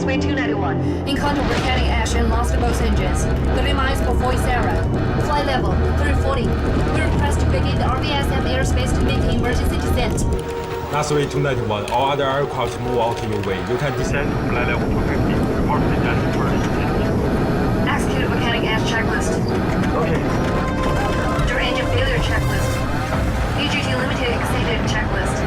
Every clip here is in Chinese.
Nestway 291. Encounter volcanic ash and lost both engines. 30 miles before Sarah. Flight level 340. We request to vacate the RVSM airspace to make an emergency descent. Nestway 291, all other aircraft move out your way. You can descend to flight level 250. Report the descent for Execute volcanic ash checklist. Okay. Your engine failure checklist. EGT limited exceeded checklist.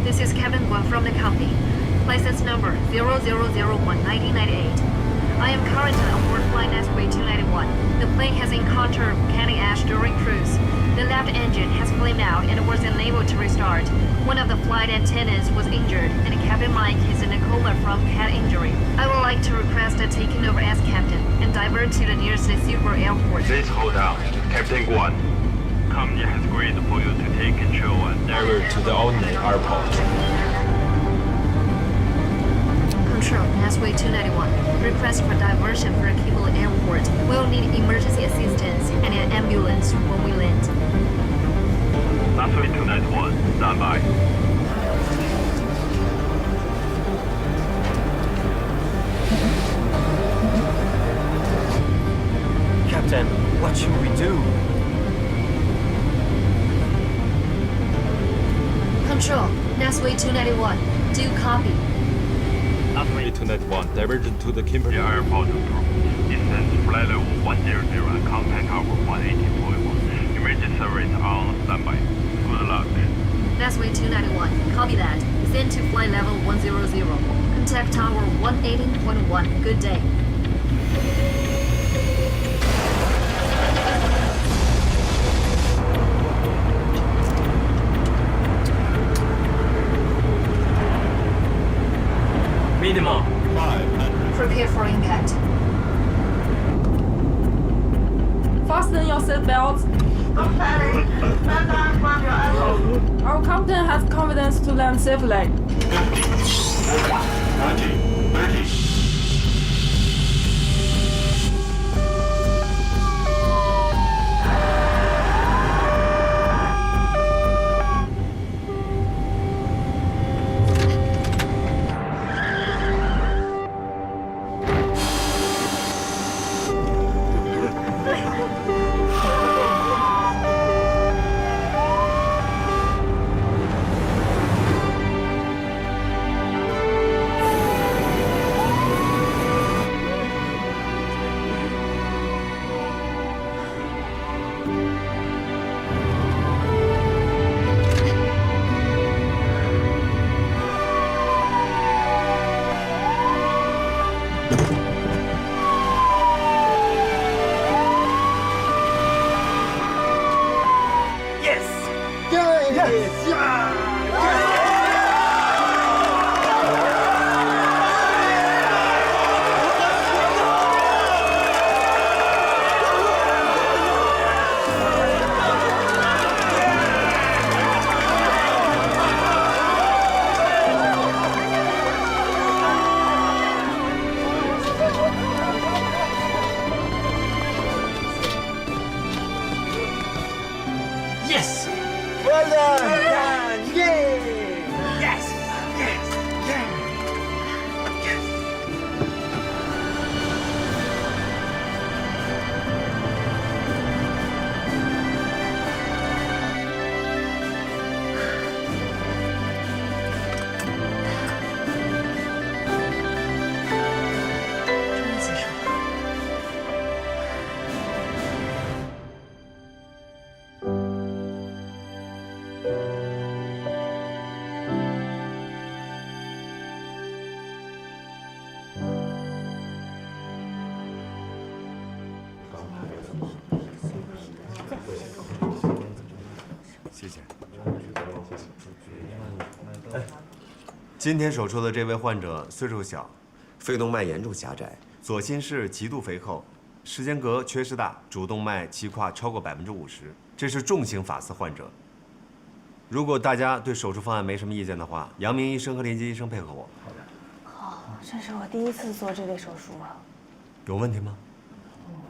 This is Captain Guan from the company. License number 0001-1998. I am currently on board flight Nestway 291. The plane has encountered volcanic ash during cruise. The left engine has flamed out and was unable to restart. One of the flight attendants was injured, and Captain Mike is in a coma from head injury. I would like to request a taking over as captain and divert to the nearest Silver Airport. Please hold on. Captain Guan. Company has agreed for you to take control and divert to the Albany airport. Control, Nestway 291. Request for diversion for Cable Airport. We'll need emergency assistance and an ambulance when we land. Nestway 291, stand by. Captain, what should we do? Control, Nestway 291. Do you copy? Nestway 291, diversion to the Kimberley airport. Descend flight level 100 and contact tower 118.1. Emergency service on standby. Good luck. Nestway 291. Copy that. Descend to flight level 100. Contact tower 118.1. Good day. Minimum 500. Prepare for impact. Fasten your seatbelts. Our captain has confidence to land safely. 50, 30, 30. Well done! Yay! Yes! Yes! Yes!谢谢。今天手术的这位患者岁数小，肺动脉严重狭窄，左心室极度肥厚，时间隔缺失大，主动脉气跨超过50%，这是重型法丝患者。如果大家对手术方案没什么意见的话，杨明医生和连接医生配合我。好，这是我第一次做这类手术啊。有问题吗？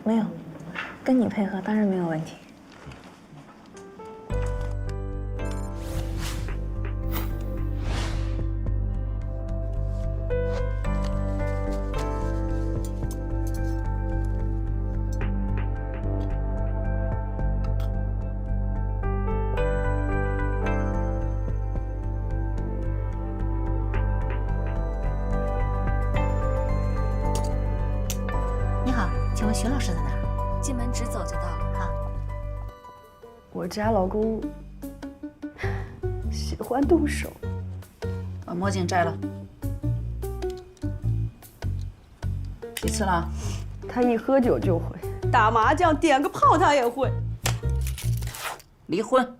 没有，跟你配合当然没有问题。你好，请问徐老师在哪儿？进门直走就到了。好。我家老公喜欢动手。把墨镜摘了。几次了？他一喝酒就会，打麻将点个炮他也会。离婚。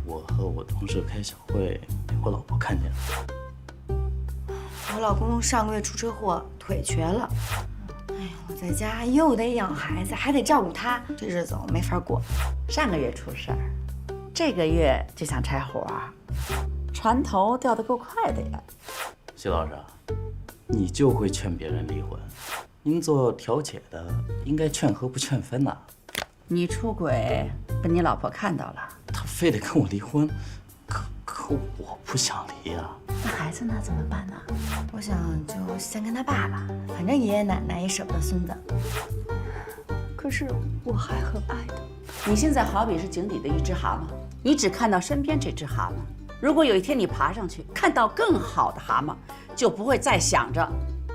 我和我同事开小会，被我老婆看见了。我老公上个月出车祸，腿瘸了。哎呀，我在家又得养孩子，还得照顾他，这日子我没法过。上个月出事儿，这个月就想拆伙儿，船头掉得够快的呀。徐老师，你就会劝别人离婚，您做调解的应该劝和不劝分呐。你出轨被你老婆看到了，她非得跟我离婚，可我不想离呀。那孩子呢？怎么办呢？我想就先跟他爸爸，反正爷爷奶奶也舍不得孙子。可是我还很爱他。你现在好比是井底的一只蛤蟆，你只看到身边这只蛤蟆。如果有一天你爬上去，看到更好的蛤蟆，就不会再想着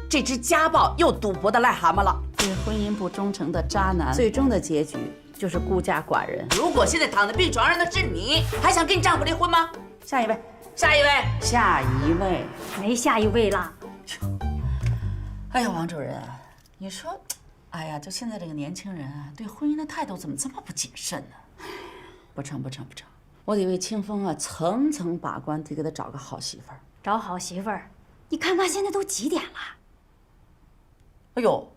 这只家暴又赌博的癞蛤蟆了。对婚姻不忠诚的渣男，最终的结局就是孤家寡人。如果现在躺在病床上的是你，还想跟你丈夫离婚吗？下一位，下一位，下一位，没下一位啦。哎呀，王主任，你说，哎呀，就现在这个年轻人啊，对婚姻的态度怎么这么不谨慎呢？不成，我得为清风啊层层把关，得给他找个好媳妇儿。找好媳妇儿，你看看现在都几点了？哎呦，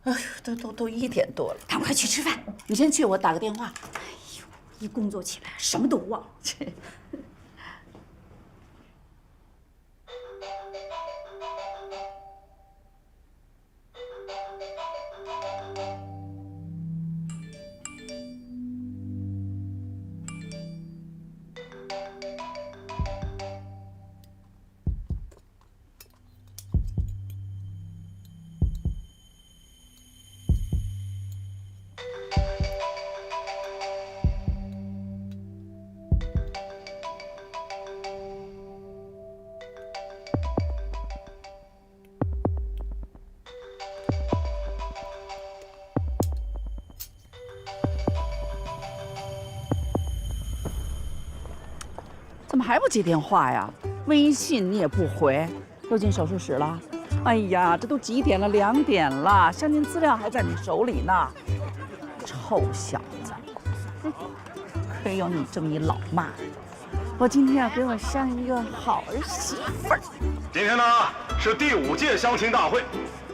都1点多了，赶快去吃饭。你先去，我打个电话。哎呦，一工作起来什么都忘了。怎么还不接电话呀？微信你也不回，又进手术室了。哎呀，这都几点了？2点了，相亲资料还在你手里呢。臭小子，亏有你这么一老妈。我今天要给我相一个好儿媳妇儿。今天呢是第5届相亲大会，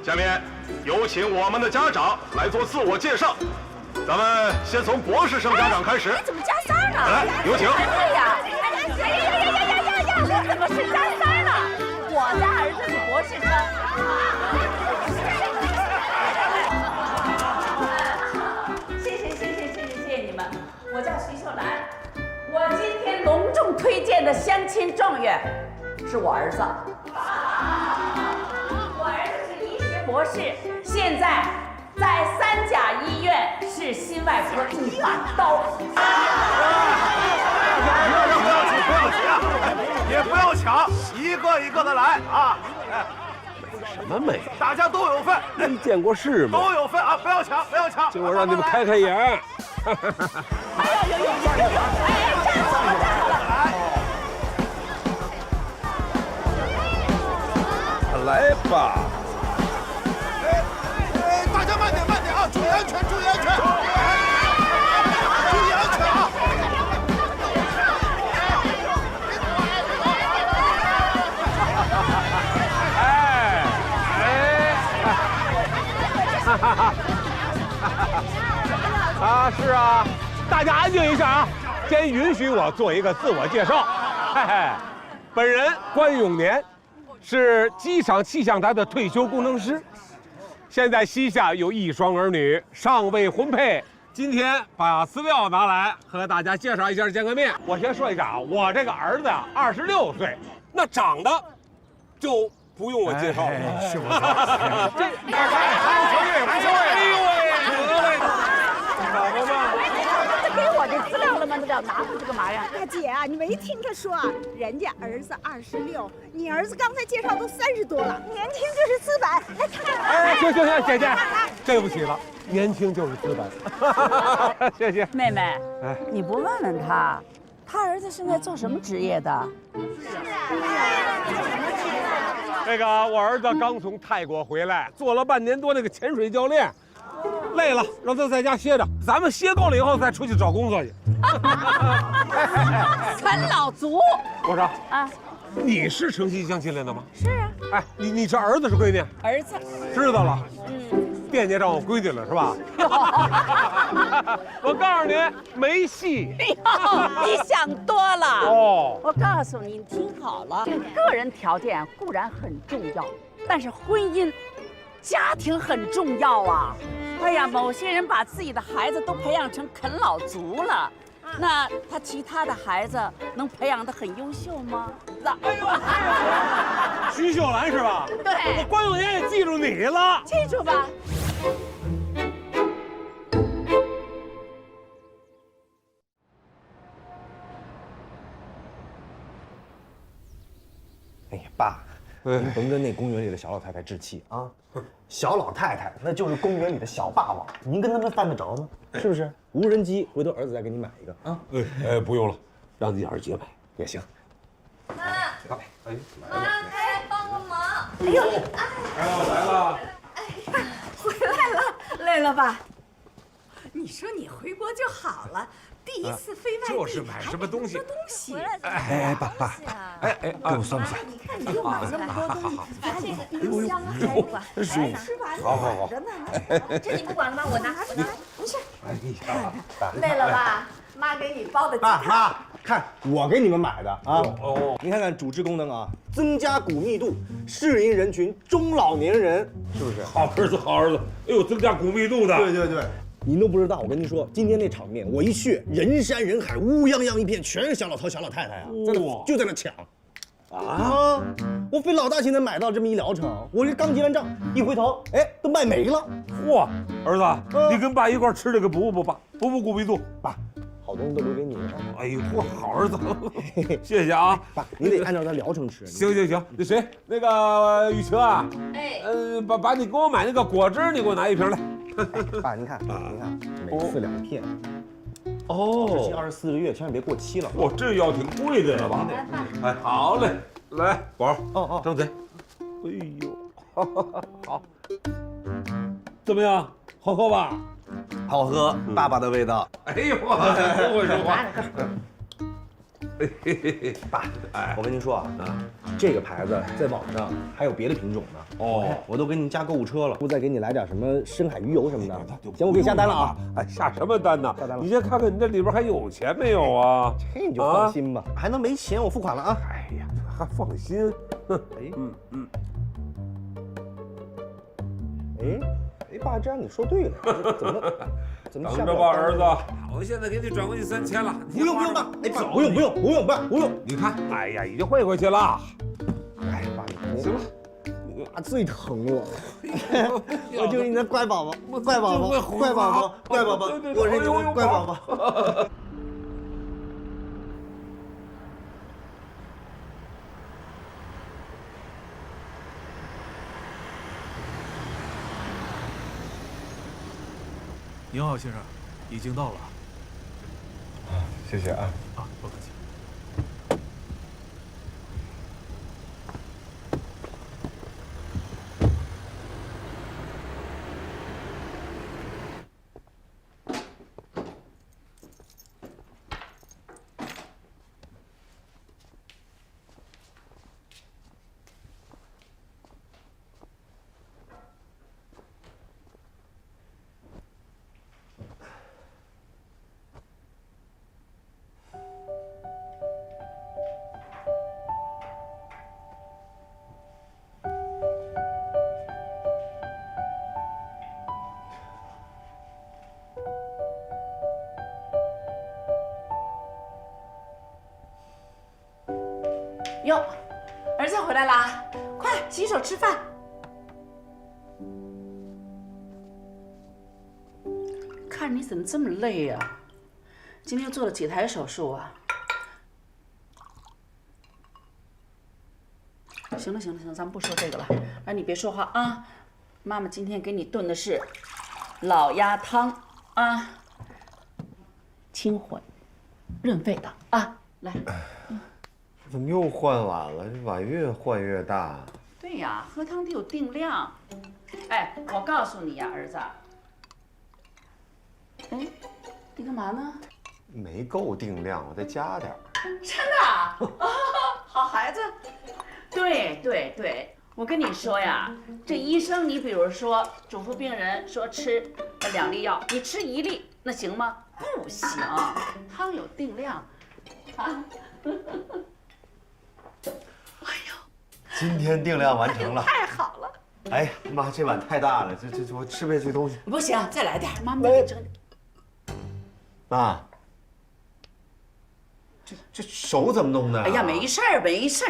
下面有请我们的家长来做自我介绍。咱们先从博士生家长开始。怎么加3呢？来，有请。对呀！我怎么是加3呢？我家儿子是博士生。谢谢你们。我叫亲状元是我儿子，我儿子是医学博士，现在在3甲医院是心外科一把刀。也不要抢，一个一个的来啊！什么美？大家都有份，没见过世面，都有份啊！不要抢，不要抢！今儿让你们开开眼。哎呦，站好了，站好了！来吧。大家慢点，慢点啊！注意安全，注意安全！注意安全啊！是啊，大家安静一下啊！先允许我做一个自我介绍。嘿嘿，本人关永年，是机场气象台的退休工程师，现在膝下有1双儿女，尚未婚配。今天把资料拿来和大家介绍一下，见个面。我先说一下啊，我这个儿子啊26岁，那长得就不用我介绍了，是不是？这哎呦喂，好吧嘛。给我这资料了吗？那拿回去干嘛呀？大姐啊，你没听他说，人家儿子26，你儿子刚才介绍都30多了，年轻就是资本。来看看。哎，行，姐姐，对不起了，年轻就是资本。谢谢。妹妹，你不问问他，他儿子现在做什么职业的？那个我儿子刚从泰国回来，做了半年多那个潜水教练，累了让他在家歇着，咱们歇够了以后再出去找工作去。啃老族。我说啊，你是诚心相亲来的吗？是啊。哎，你这儿子是闺女？儿子。知道了。惦记上我闺女了是吧？我告诉你，没戏。你想多了。哦，我告诉你，你听好了，这个个人条件固然很重要，但是婚姻、家庭很重要啊。哎呀，某些人把自己的孩子都培养成啃老族了，那他其他的孩子能培养得很优秀吗？哎呦，徐秀兰是吧？对，我关永年也记住你了，记住吧。哎呀，爸，您甭跟那公园里的小老太太置气啊！小老太太那就是公园里的小霸王，您跟他们犯得着吗？是不是？无人机，回头儿子再给你买一个啊！不用了，让你二姐买也行。妈，来帮个忙！哎呦，来了，回来了，累了吧？你说你回国就好了，第一次飞外地，就是买什么东西？哎，爸，给我算算。你看你又买那么多东西，把这个冰箱啊，还有吧，吃完了着呢。这你不管了吗？我拿，不是。累了吧？妈给你包的鸡汤。妈，看我给你们买的啊！哦，您看看主治功能啊，增加骨密度，适应人群中老年人，是不是？好儿子，好儿子！哎呦，增加骨密度的。对，您都不知道，我跟您说，今天那场面，我一去，人山人海，乌泱泱一片，全是小老头、小老太太啊，就在那抢。啊！我费老大劲才买到这么一疗程，我这刚结完账，一回头，哎，都卖没了。嚯，儿子，你跟爸一块吃这个补补骨密度。爸，好东西都留给你了。哎呦，嚯，好儿子，谢谢啊。爸，你得按照他疗程吃。行，那谁，那个雨晴啊，把你给我买那个果汁，你给我拿1瓶来。爸，您看，每次2片。哦，执行24个月，千万别过期了。哇，这药挺贵的呀，爸。哎，好嘞，来，宝儿，哦，张嘴。哎呦，好，怎么样？好喝吧？好喝，爸爸的味道。哎呦，不会说话。爸，我跟您说啊，这个牌子在网上还有别的品种呢。哦，我都给您加购物车了，不再给你来点什么深海鱼油什么的。行，我给你下单了啊！哎，下什么单呢？下单了。你先看看你这里边还有钱没有啊？这你就放心吧，还能没钱？我付款了啊！哎呀，还放心。哎，哎，爸，这样你说对了，怎么等着吧，儿子，我现在给你转过去3000了。不用爸，哎爸，不用爸，不用。你看，哎呀，已经汇回去了。哎，爸，你行了。爸最疼了，我就是你的乖宝宝，乖宝宝，乖宝宝，乖宝宝，我是你的乖宝宝。您好，先生，已经到了。谢谢啊。啊，不客气。哟，儿子回来啦！快洗手吃饭。看你怎么这么累呀？今天做了几台手术啊？行了，咱们不说这个了。来，你别说话啊！妈妈今天给你炖的是老鸭汤啊，清混，润肺的啊。来。怎么又换碗了？这碗越换越大。对呀，喝汤得有定量。哎，我告诉你呀，儿子。哎，你干嘛呢？没够定量，我再加点。真的啊？好孩子。对，我跟你说呀，这医生，你比如说嘱咐病人说吃2粒药，你吃1粒，那行吗？不行，汤有定量。啊。哎呦，今天定量完成了，太好了！哎呀妈，这碗太大了，这我吃不下去东西。不行，再来点，妈妈给你整。妈，这手怎么弄的？哎呀，没事儿，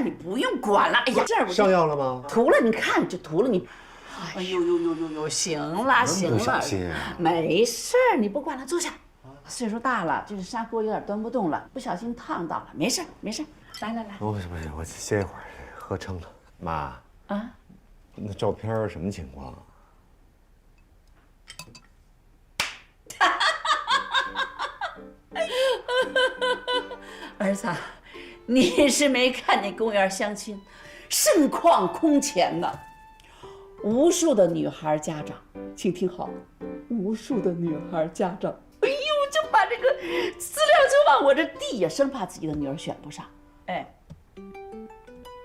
你不用管了。哎呀，这儿上药了吗？涂了，你看就涂了你。哎呦，行了，不小心啊！没事儿，你不管了，坐下。岁数大了，这个砂锅有点端不动了，不小心烫到了，没事。来，不行，我歇一会儿，喝撑了。妈啊，那照片什么情况？儿子，你是没看见公园相亲，盛况空前呢。无数的女孩家长，请听好，无数的女孩家长，哎呦，就把这个资料就往我这递呀，生怕自己的女儿选不上。哎，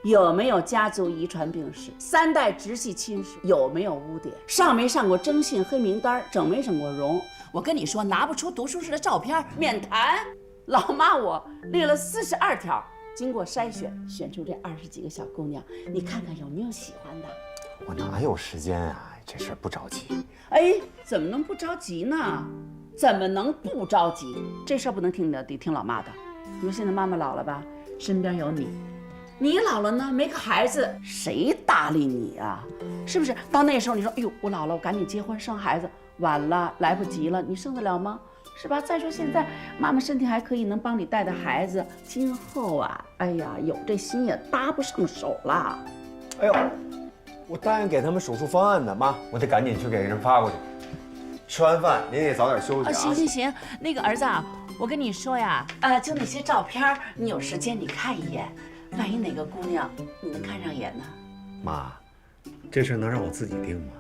有没有家族遗传病史？3代直系亲属有没有污点？上没上过征信黑名单？整没整过容？我跟你说，拿不出读书时的照片，免谈。老妈我列了42条，经过筛选，选出这20几个小姑娘，你看看有没有喜欢的？我哪有时间啊？这事儿不着急。哎，怎么能不着急呢？怎么能不着急？这事儿不能听你的，得听老妈的。你说现在妈妈老了吧，身边有你，你老了呢，没个孩子，谁搭理你啊？是不是？到那时候你说，哎呦，我老了，我赶紧结婚生孩子，晚了，来不及了，你生得了吗？是吧？再说现在妈妈身体还可以，能帮你带孩子，今后啊，哎呀，有这心也搭不上手了。哎呦，我答应给他们手术方案呢，妈，我得赶紧去给人发过去。吃完饭您也早点休息啊。行，那个儿子啊，我跟你说呀，就那些照片，你有时间你看一眼，万一哪个姑娘你能看上眼呢？妈，这事能让我自己定吗？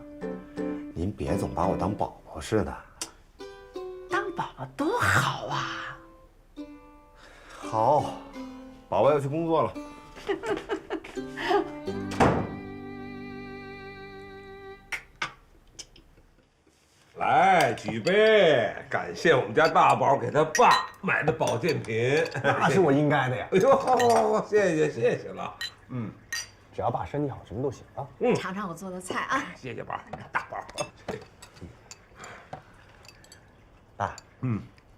您别总把我当宝宝似的。当宝宝多好啊！好，宝宝要去工作了。来，举杯，感谢我们家大宝给他爸买的保健品，那是我应该的呀。哎呦，好，谢谢了。只要爸身体好，什么都行啊。尝尝我做的菜啊。谢谢宝，大宝。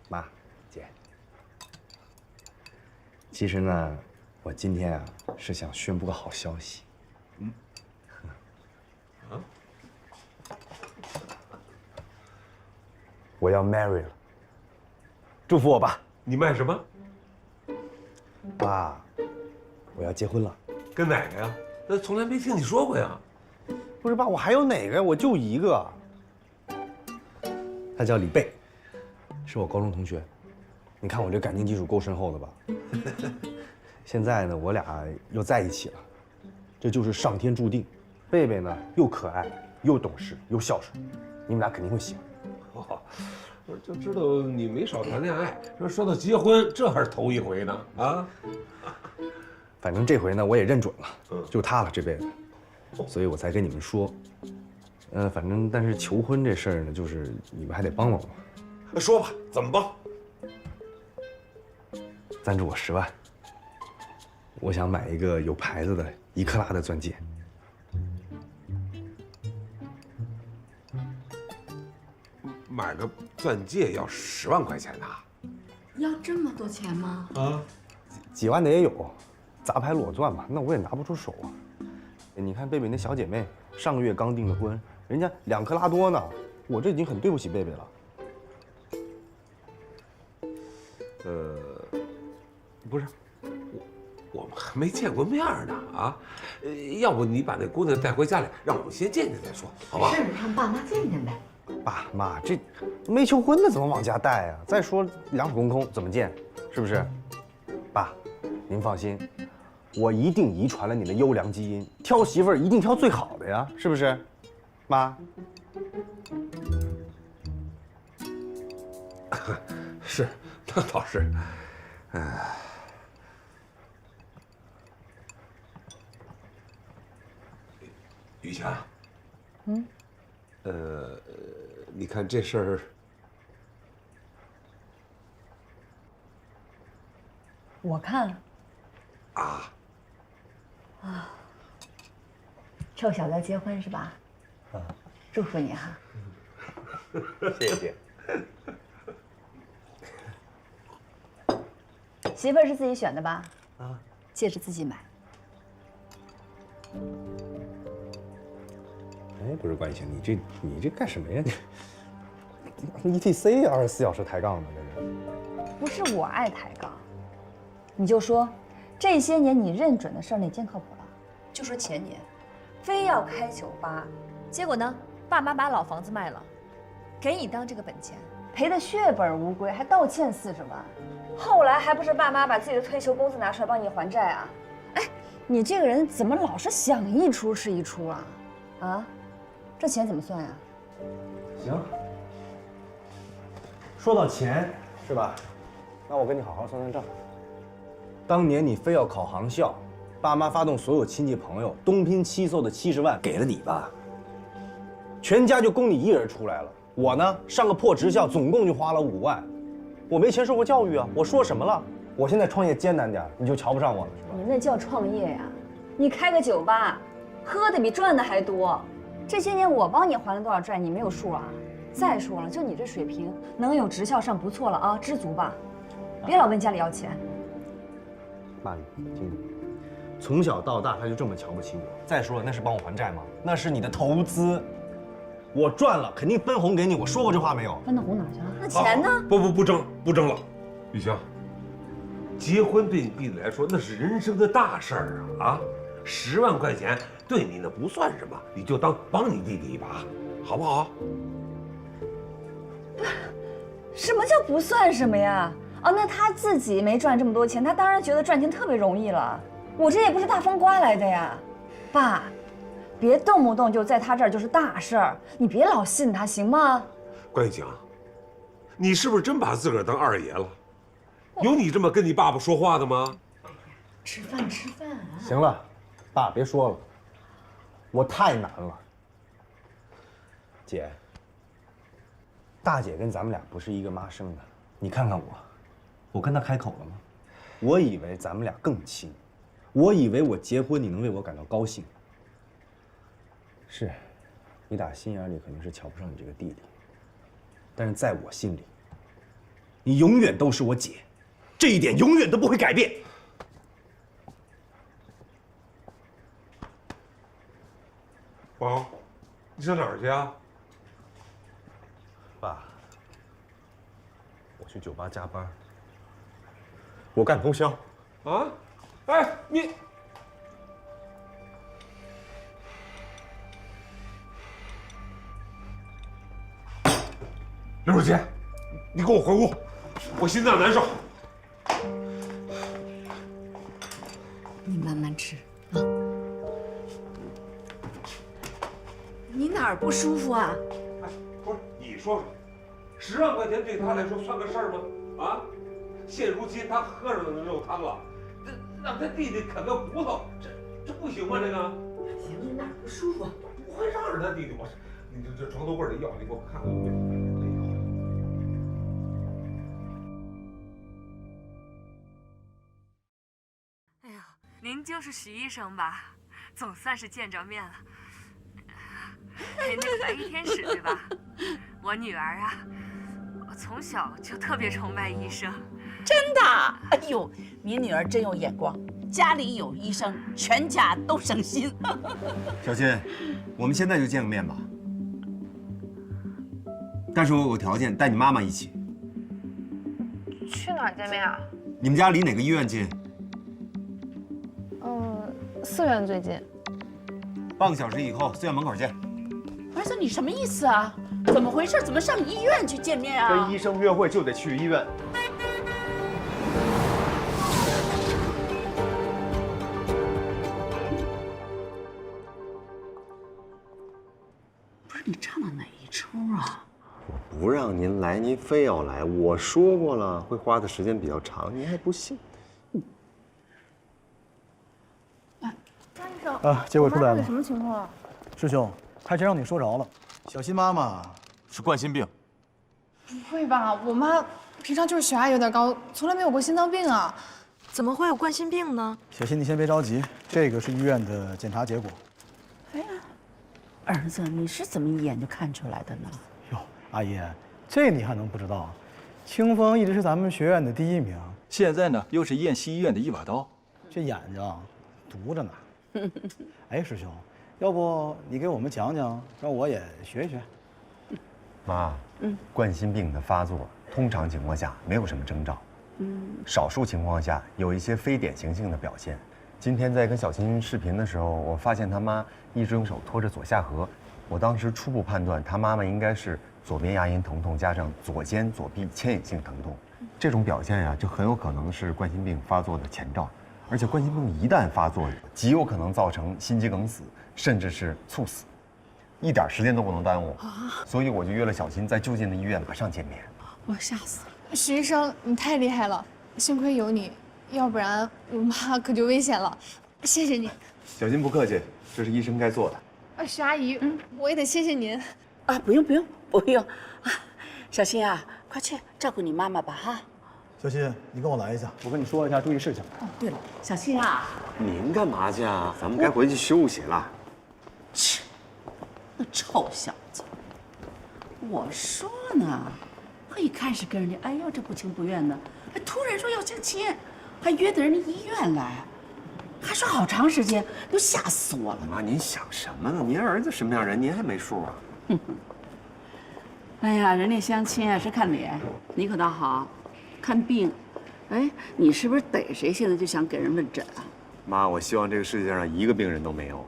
妈，姐，其实呢，我今天啊是想宣布个好消息。我要 marry 了，祝福我吧。你卖什么？爸，我要结婚了。跟哪个呀？那从来没听你说过呀。不是爸，我还有哪个呀？我就一个。他叫李贝，是我高中同学。你看我这感情基础够深厚的吧？现在呢，我俩又在一起了，这就是上天注定。贝贝呢，又可爱又懂事又孝顺，你们俩肯定会喜欢。我就知道你没少谈恋爱，说到结婚，这还是头一回呢啊！反正这回呢，我也认准了，就他了这辈子，所以我才跟你们说。反正但是求婚这事儿呢，就是你们还得帮帮我。说吧，怎么帮？赞助我10万，我想买一个有牌子的1克拉的钻戒。买个钻戒要10万块钱呢？要这么多钱吗？啊，几万的也有，杂牌裸钻嘛，那我也拿不出手啊。你看贝贝那小姐妹，上个月刚订的婚，人家2克拉多呢，我这已经很对不起贝贝了。不是，我们还没见过面呢啊！要不你把那姑娘带回家里，让我们先见见再说，好吧？是，让爸妈见见呗。爸妈，这没求婚的怎么往家带呀？再说两手空空怎么见？是不是？爸，您放心，我一定遗传了你的优良基因，挑媳妇儿一定挑最好的呀，是不是？妈。是，那倒是。雨霞。你看这事儿，我看。臭小子结婚是吧？祝福你哈。谢谢。媳妇儿是自己选的吧？戒指自己买。哎，不是关心你这干什么呀？你 ETC 24小时抬杠呢，这是。不是我爱抬杠，你就说这些年你认准的事儿哪件靠谱了？就说前年，非要开酒吧，结果呢，爸妈把老房子卖了，给你当这个本钱，赔得血本无归，还道歉40万。后来还不是爸妈把自己的退休工资拿出来帮你还债啊？哎，你这个人怎么老是想一出是一出啊？啊，这钱怎么算呀？行，说到钱是吧？那我跟你好好算算账。当年你非要考航校，爸妈发动所有亲戚朋友东拼西凑的70万给了你吧，全家就供你一人出来了。我呢，上个破职校总共就花了5万。我没钱受过教育啊！我说什么了？我现在创业艰难点，你就瞧不上我了是吧？你那叫创业呀！你开个酒吧，喝的比赚的还多。这些年我帮你还了多少债，你没有数啊？再说了，就你这水平，能有职校上不错了啊，知足吧。别老问家里要钱。妈，你听着，从小到大他就这么瞧不起我。再说了，那是帮我还债吗？那是你的投资。我赚了，肯定分红给你。我说过这话没有？分的红哪去了？那钱呢？不争了，雨晴，结婚对你弟弟来说那是人生的大事儿啊！10万块钱对你那不算什么，你就当帮你弟弟一把，好不好？什么叫不算什么呀？哦，那他自己没赚这么多钱，他当然觉得赚钱特别容易了。我这也不是大风刮来的呀，爸。别动不动就在他这儿就是大事儿，你别老信他行吗？关玉晴，你是不是真把自个儿当二爷了？有你这么跟你爸爸说话的吗？吃饭啊！行了，爸别说了，我太难了。姐，大姐跟咱们俩不是一个妈生的，你看看我跟她开口了吗？我以为咱们俩更亲，我以为我结婚你能为我感到高兴。是，你打心眼里肯定是瞧不上你这个弟弟，但是在我心里，你永远都是我姐，这一点永远都不会改变。宝，你上哪儿去啊？爸，我去酒吧加班，我干通宵。啊？哎，你。刘书记，你给我回屋，我心脏难受。你慢慢吃啊。你哪儿不舒服啊？哎，不是，你说说，10万块钱对他来说算个事儿吗？啊，现如今他喝上的肉汤了，这让他弟弟啃个骨头，这不行吗？这个。行，你哪儿不舒服？不会让着他弟弟，我是，你这床头柜的药，你给我看看有没有。您就是徐医生吧？总算是见着面了。那个白衣天使对吧？我女儿啊，我从小就特别崇拜医生。真的？哎呦，你女儿真有眼光，家里有医生，全家都省心。小新，我们现在就见个面吧。但是我有个条件，带你妈妈一起。去哪儿见面啊？你们家离哪个医院近？4院最近。半个小时以后，4院门口见。儿子，你什么意思啊？怎么回事？怎么上医院去见面啊？跟医生约会就得去医院。不是你唱的哪一出啊？我不让您来，您非要来。我说过了，会花的时间比较长，您还不信。张医生啊，结果出来了。什么情况啊？师兄，还真让你说着了。小新妈妈是冠心病。不会吧？我妈平常就是血压有点高，从来没有过心脏病啊。怎么会有冠心病呢？小新，你先别着急，这个是医院的检查结果。哎呀，儿子，你是怎么一眼就看出来的呢？哟，阿姨，这你还能不知道？清风一直是咱们学院的第1名，现在呢又是燕西医院的一把刀，这眼睛毒着呢。哎，师兄，要不你给我们讲讲，让我也学一学。妈，冠心病的发作通常情况下没有什么征兆，少数情况下有一些非典型性的表现。今天在跟小新视频的时候，我发现他妈一只用手托着左下颌，我当时初步判断他妈妈应该是左边牙龈疼痛加上左肩左臂牵引性疼痛，这种表现呀，就很有可能是冠心病发作的前兆。而且冠心病一旦发作，极有可能造成心肌梗死，甚至是猝死，一点时间都不能耽误。所以我就约了小新在就近的医院马上见面。我吓死了！徐医生，你太厉害了，幸亏有你，要不然我妈可就危险了。谢谢你。小新不客气，这是医生该做的。徐阿姨，我也得谢谢您。啊，不用不用不用，啊，小新啊，快去照顾你妈妈吧哈。小新，你跟我来一下，我跟你说一下注意事项。哦，对了，小新啊，您干嘛去啊？咱们该回去休息了。切，那臭小子！我说呢，他一开始跟人家哎呦这不情不愿的，还突然说要相亲，还约到人家医院来，还说好长时间，都吓死我了。妈，您想什么呢？您儿子什么样人，您还没数啊？哎呀，人家相亲啊是看脸，你可倒好。看病，哎，你是不是逮谁现在就想给人问诊啊？妈，我希望这个世界上一个病人都没有。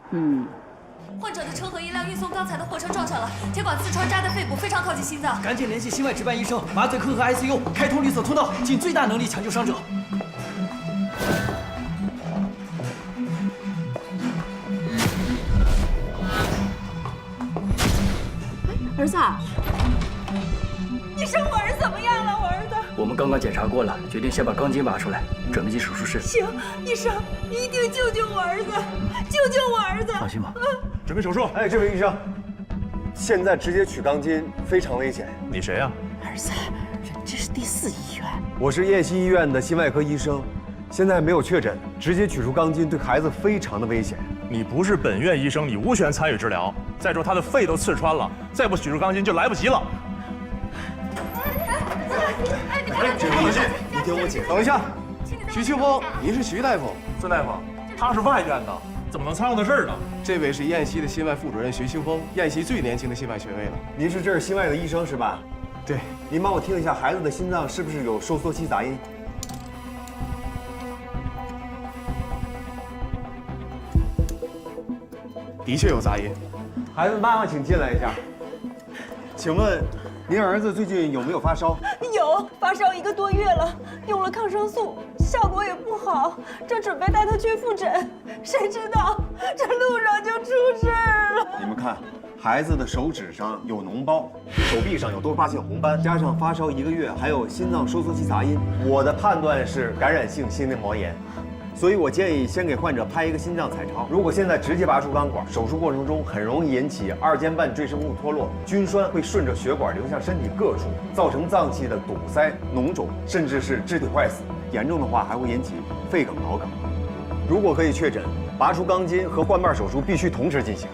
患者的车和一辆运送钢材的货车撞上了，铁管刺穿扎在肺部，非常靠近心脏。赶紧联系心外值班医生，麻醉科和 ICU， 开通绿色通道，尽最大能力抢救伤者。儿子，医生，我儿子怎么样了？我儿子。我们刚刚检查过了，决定先把钢筋拔出来，准备进手术室。行，医生，一定救救我儿子，救救我儿子！放心吧，准备手术。哎，这位医生，现在直接取钢筋非常危险。你谁呀？儿子，这是第4医院。我是燕西医院的心外科医生，现在还没有确诊，直接取出钢筋对孩子非常的危险。你不是本院医生，你无权参与治疗。再说他的肺都刺穿了，再不取出钢筋就来不及了。你听我解释。等一下，徐秋风，您是徐大夫？孙大夫，他是外院的，怎么能掺和到这儿呢？这位是燕西的心外副主任徐秋风，燕西最年轻的心外学位了。您是这儿心外的医生是吧？对。您帮我听一下孩子的心脏是不是有收缩期杂音？的确有杂音。孩子妈妈，请进来一下。请问，您儿子最近有没有发烧？有，发烧1个多月了，用了抗生素，效果也不好，正准备带他去复诊，谁知道这路上就出事了。你们看，孩子的手指上有脓包，手臂上有多发性红斑，加上发烧1个月，还有心脏收缩期杂音，我的判断是感染性心内膜炎。所以我建议先给患者拍一个心脏彩超。如果现在直接拔出钢管，手术过程中很容易引起二尖瓣赘生物脱落，菌栓会顺着血管流向身体各处，造成脏器的堵塞、脓肿，甚至是肢体坏死。严重的话还会引起肺梗、脑梗。如果可以确诊，拔出钢筋和换瓣手术必须同时进行。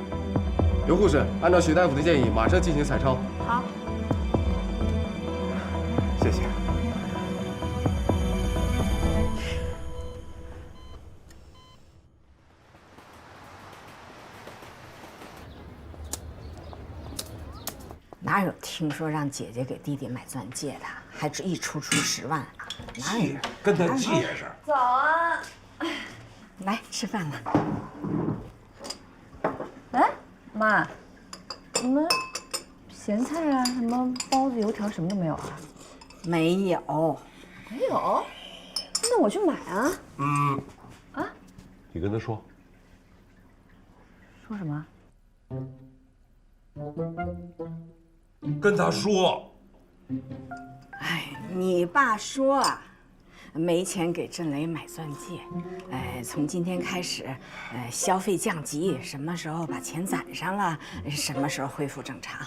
刘护士，按照徐大夫的建议，马上进行彩超。好。谢谢。哪有听说让姐姐给弟弟买钻戒的？还一出10万，哪有？跟他借着。早啊！来吃饭了。哎，妈，你们咸菜啊，什么包子、油条什么都没有啊？没有。没有？那我去买啊。啊？你跟他说。说什么？跟他说。哎，你爸说啊，没钱给郑雷买钻戒，从今天开始，消费降级，什么时候把钱攒上了，什么时候恢复正常。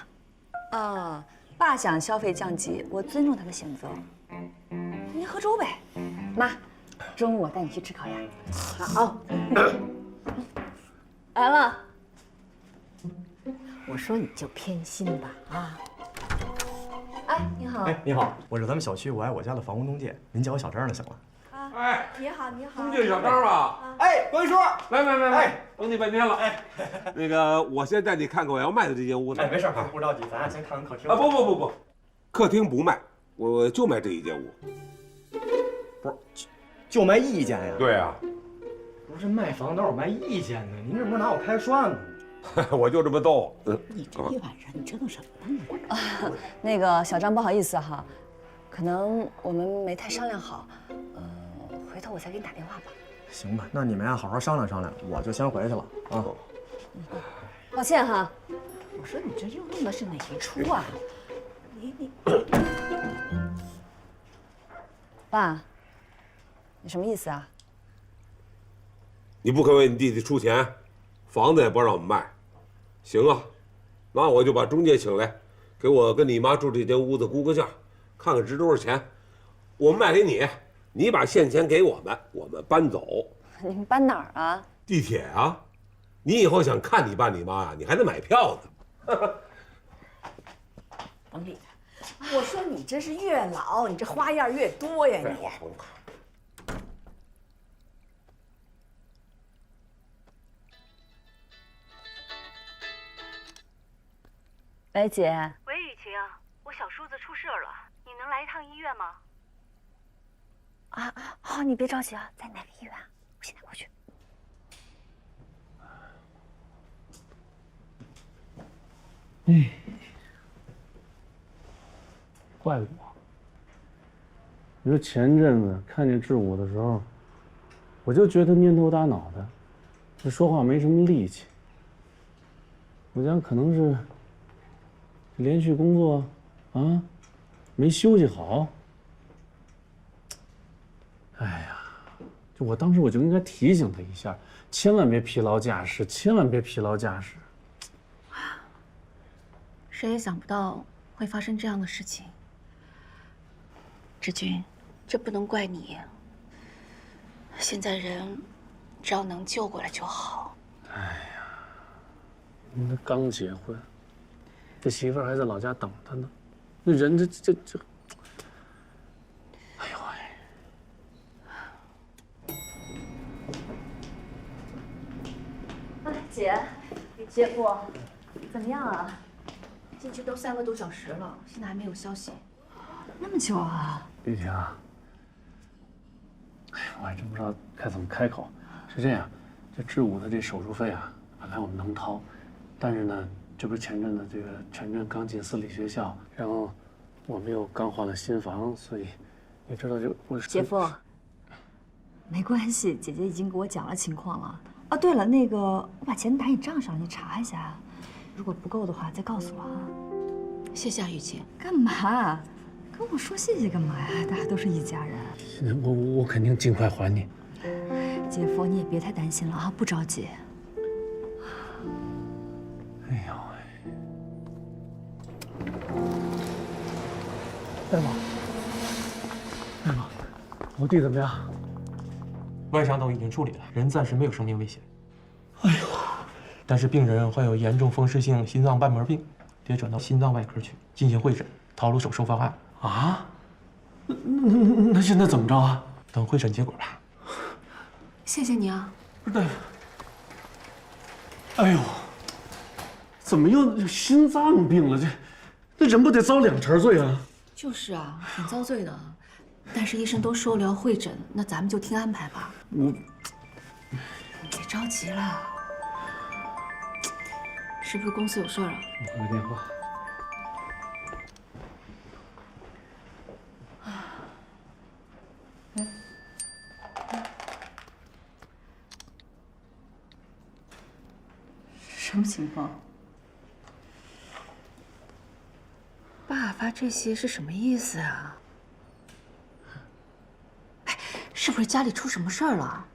爸想消费降级，我尊重他的选择。您喝粥呗，妈，中午我带你去吃烤鸭。好。来了。我说你就偏心吧啊！哎，你好。哎，你好，我是咱们小区我爱我家的房屋中介，您叫我小张就行了。哎，你好，你好。中介小张吧？哎，关叔，来，等你半天了。哎，那个，我先带你看看我要卖的这间屋子。哎，没事，不着急，咱俩先看看客厅。啊，不，客厅不卖，我就卖这一间屋。不是，就卖一间呀？对啊。不是卖房哪有卖一间的？您这不是拿我开涮呢？我就这么逗。你这一晚上你折腾什么呢？那个小张，不好意思哈，可能我们没太商量好，回头我再给你打电话吧。行吧，那你们呀好好商量商量，我就先回去了啊。抱歉哈。我说你这又弄的是哪一出啊？你，爸，你什么意思啊？你不肯为你弟弟出钱，房子也不让我们卖，行啊，那我就把中介请来，给我跟你妈住这间屋子估个价，看看值多少钱，我们卖给你，你把现钱给我们搬走。你们搬哪儿啊？地铁啊，你以后想看你爸你妈啊，你还得买票呢。甭理他，我说你这是越老，你这花样越多呀你。喂，姐。喂，雨晴，我小叔子出事了，你能来一趟医院吗？好，你别着急啊，在哪个医院啊？我现在过去。哎，怪我。你说前阵子看见志武的时候，我就觉得蔫头耷脑的，这说话没什么力气。我想可能是连续工作啊，没休息好。哎呀，就我当时我就应该提醒他一下，千万别疲劳驾驶，千万别疲劳驾驶。谁也想不到会发生这样的事情。志军，这不能怪你。现在人只要能救过来就好。哎呀，他刚结婚，这媳妇儿还在老家等他呢，那人这，姐夫，怎么样啊？进去都3个多小时了，现在还没有消息。那么久啊？玉婷啊，哎呀，我还真不知道该怎么开口。是这样，这志武的这手术费啊，本来我们能掏，但是呢，这不是前阵子这个全镇刚进私立学校，然后我们又刚换了新房，所以你知道就我姐夫，没关系，姐姐已经给我讲了情况了。哦，对了，那个我把钱打你账上，你查一下，如果不够的话再告诉我啊。谢谢啊，雨晴。干嘛？跟我说谢谢干嘛呀？大家都是一家人。我肯定尽快还你。姐夫，你也别太担心了啊，不着急。哎呦喂！大夫，大夫，我弟怎么样？外伤都已经处理了，人暂时没有生命危险。哎呦！但是病人患有严重风湿性心脏瓣膜病，得转到心脏外科去进行会诊，讨论手术方案。啊？那现在怎么着啊？等会诊结果吧。谢谢你啊。不是大夫。哎呦，怎么又心脏病了？这人不得遭2茬罪啊？就是啊，挺遭罪的。但是医生都说了要会诊，那咱们就听安排吧。别着急了，是不是公司有事儿啊？我回个电话。什么情况？爸发这些是什么意思啊？哎，是不是家里出什么事儿了？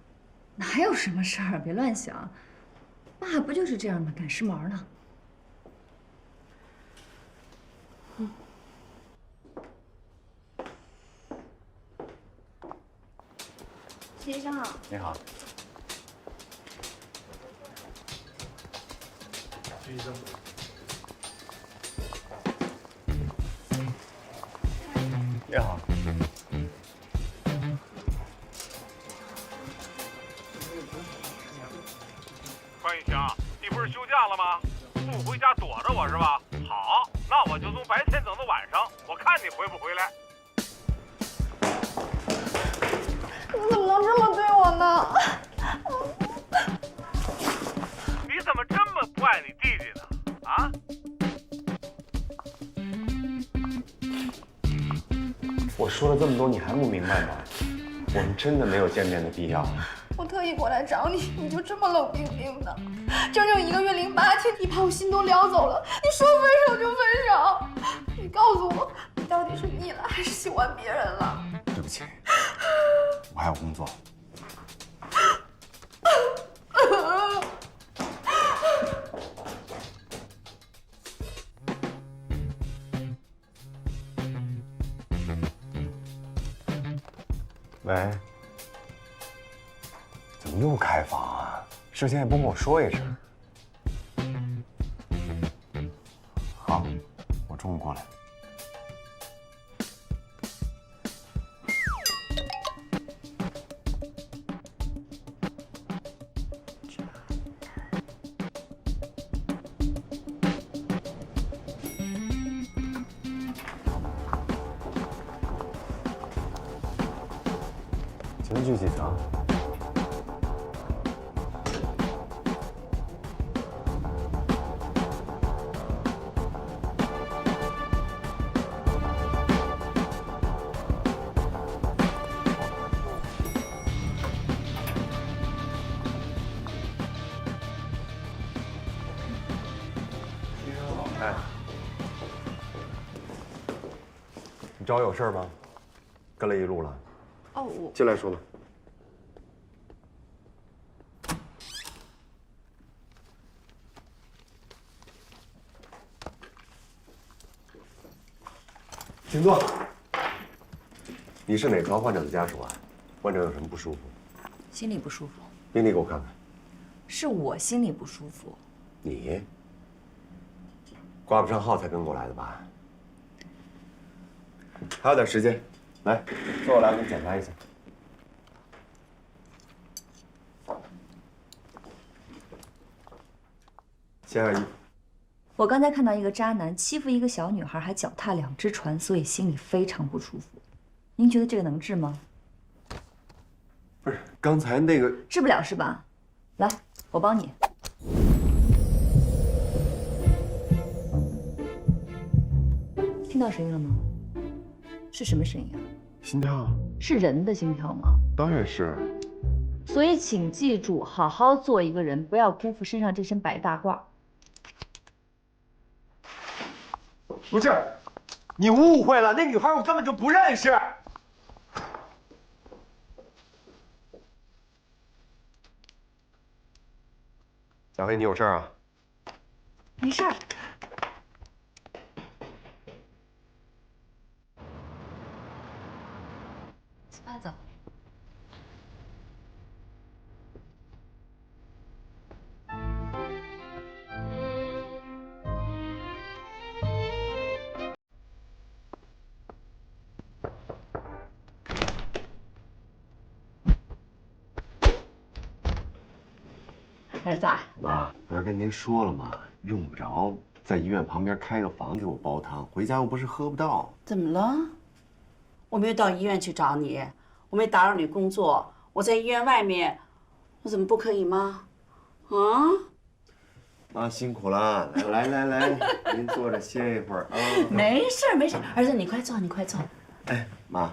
哪有什么事儿？别乱想。爸不就是这样吗？赶时髦呢。谢医生好。你好。医生。你好。关玉强，你不是休假了吗？不回家躲着我是吧？好，那我就从白天等到晚上，我看你回不回来。你怎么能这么对我呢？你怎么这么不爱你弟弟呢？啊？我说了这么多，你还不明白吗？我们真的没有见面的必要。我特意过来找你，你就这么冷冰冰的，整整1个月0、8天，你把我心都撩走了。你说分手就分手，你告诉我，你到底是腻了还是喜欢别人了？对不起，我还有工作。喂，怎么又开房啊？事先也不跟我说一声。好，我中午过来。请问去几层？哎，你找我有事吗？跟了一路了。哦，我进来说吧。请坐。你是哪床患者的家属啊？患者有什么不舒服？心里不舒服。病历给我看看。是我心里不舒服。你挂不上号才跟过来的吧？还有点时间，来，坐过来，我给你检查一下。洗下衣服。我刚才看到一个渣男欺负一个小女孩，还脚踏2只船，所以心里非常不舒服。您觉得这个能治吗？不是，刚才那个治不了是吧？来，我帮你。听到声音了吗？是什么声音啊？心跳是人的心跳吗？当然是。所以请记住，好好做一个人，不要辜负身上这身白大褂。不是，你误会了，那女孩我根本就不认识。小黑，你有事啊？没事儿。走。儿子，妈，不是跟您说了吗？用不着在医院旁边开个房给我煲汤，回家又不是喝不到。怎么了？我没有到医院去找你，我没打扰你工作，我在医院外面，我怎么不可以吗？啊？妈辛苦了，来，您坐着歇一会儿啊。没事没事，儿子你快坐，你快坐。哎，妈，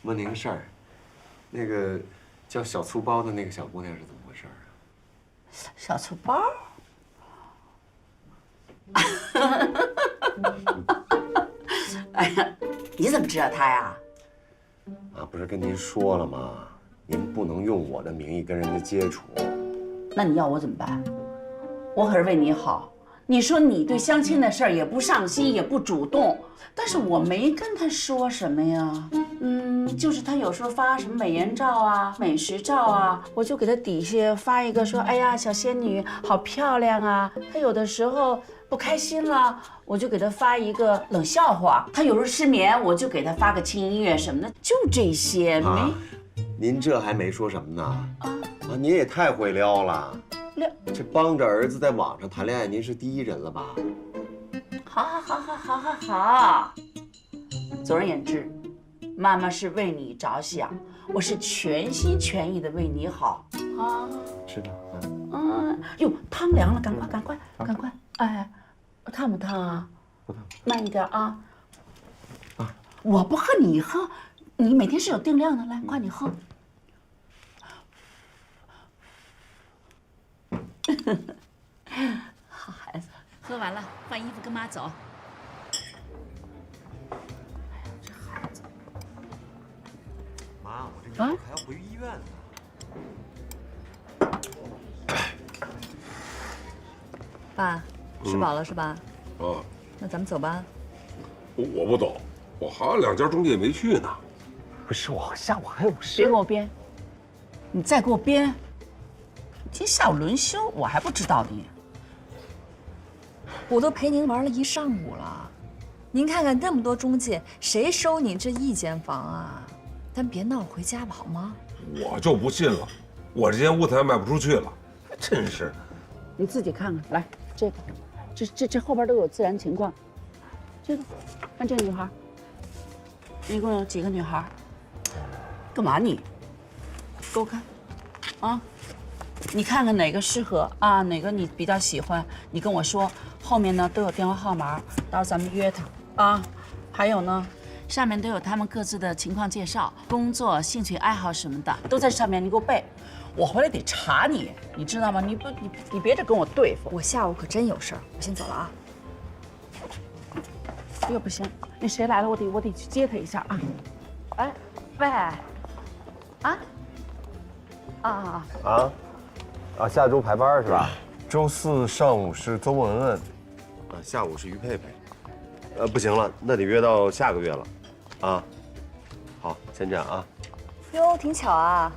问您个事儿，那个叫小粗包的那个小姑娘是怎么回事啊？小粗包？哎呀，你怎么知道她呀？啊，不是跟您说了吗？您不能用我的名义跟人家接触。那你要我怎么办？我可是为你好。你说你对相亲的事儿也不上心，也不主动，但是我没跟他说什么呀。就是他有时候发什么美颜照啊、美食照啊，我就给他底下发一个说：“哎呀，小仙女好漂亮啊。”他有的时候不开心了，我就给他发一个冷笑话。他有时候失眠，我就给他发个轻音乐什么的，就这些。没，您这还没说什么呢？啊，您也太会撩了。这帮着儿子在网上谈恋爱，您是第一人了吧？好。总而言之，妈妈是为你着想，我是全心全意的为你好啊。知道。哟，汤凉了，赶快！哎，烫不烫啊？不烫。慢一点啊。我不喝你喝，你每天是有定量的，来，快你喝。好孩子，喝完了换衣服跟妈走。这孩子，妈，我这还要回医院呢。爸，吃饱了是吧？啊，那咱们走吧。我不走，我还有2家中介没去呢。不是，我下午还有事。别给我编，你再给我编。今下午轮休，我还不知道你。我都陪您玩了1上午了，您看看那么多中介，谁收你这1间房啊？咱别闹，回家吧，好吗？我就不信了，我这间屋子还卖不出去了，真是。你自己看看，来这个，这后边都有自然情况。这个，看这个女孩，一共有几个女孩？干嘛你？给我看，啊！你看看哪个适合啊？哪个你比较喜欢？你跟我说，后面呢都有电话号码，到时候咱们约他啊。还有呢，上面都有他们各自的情况介绍、工作、兴趣爱好什么的，都在上面，你给我背。我回来得查你，你知道吗？你别这跟我对付。我下午可真有事儿，我先走了啊。又不行，那谁来了？我得去接他一下啊。哎，喂，下周排班是吧？周4上午是邹文文，下午是于佩佩。不行了，那得约到下个月了，啊。好，先这样啊。哟，挺巧啊，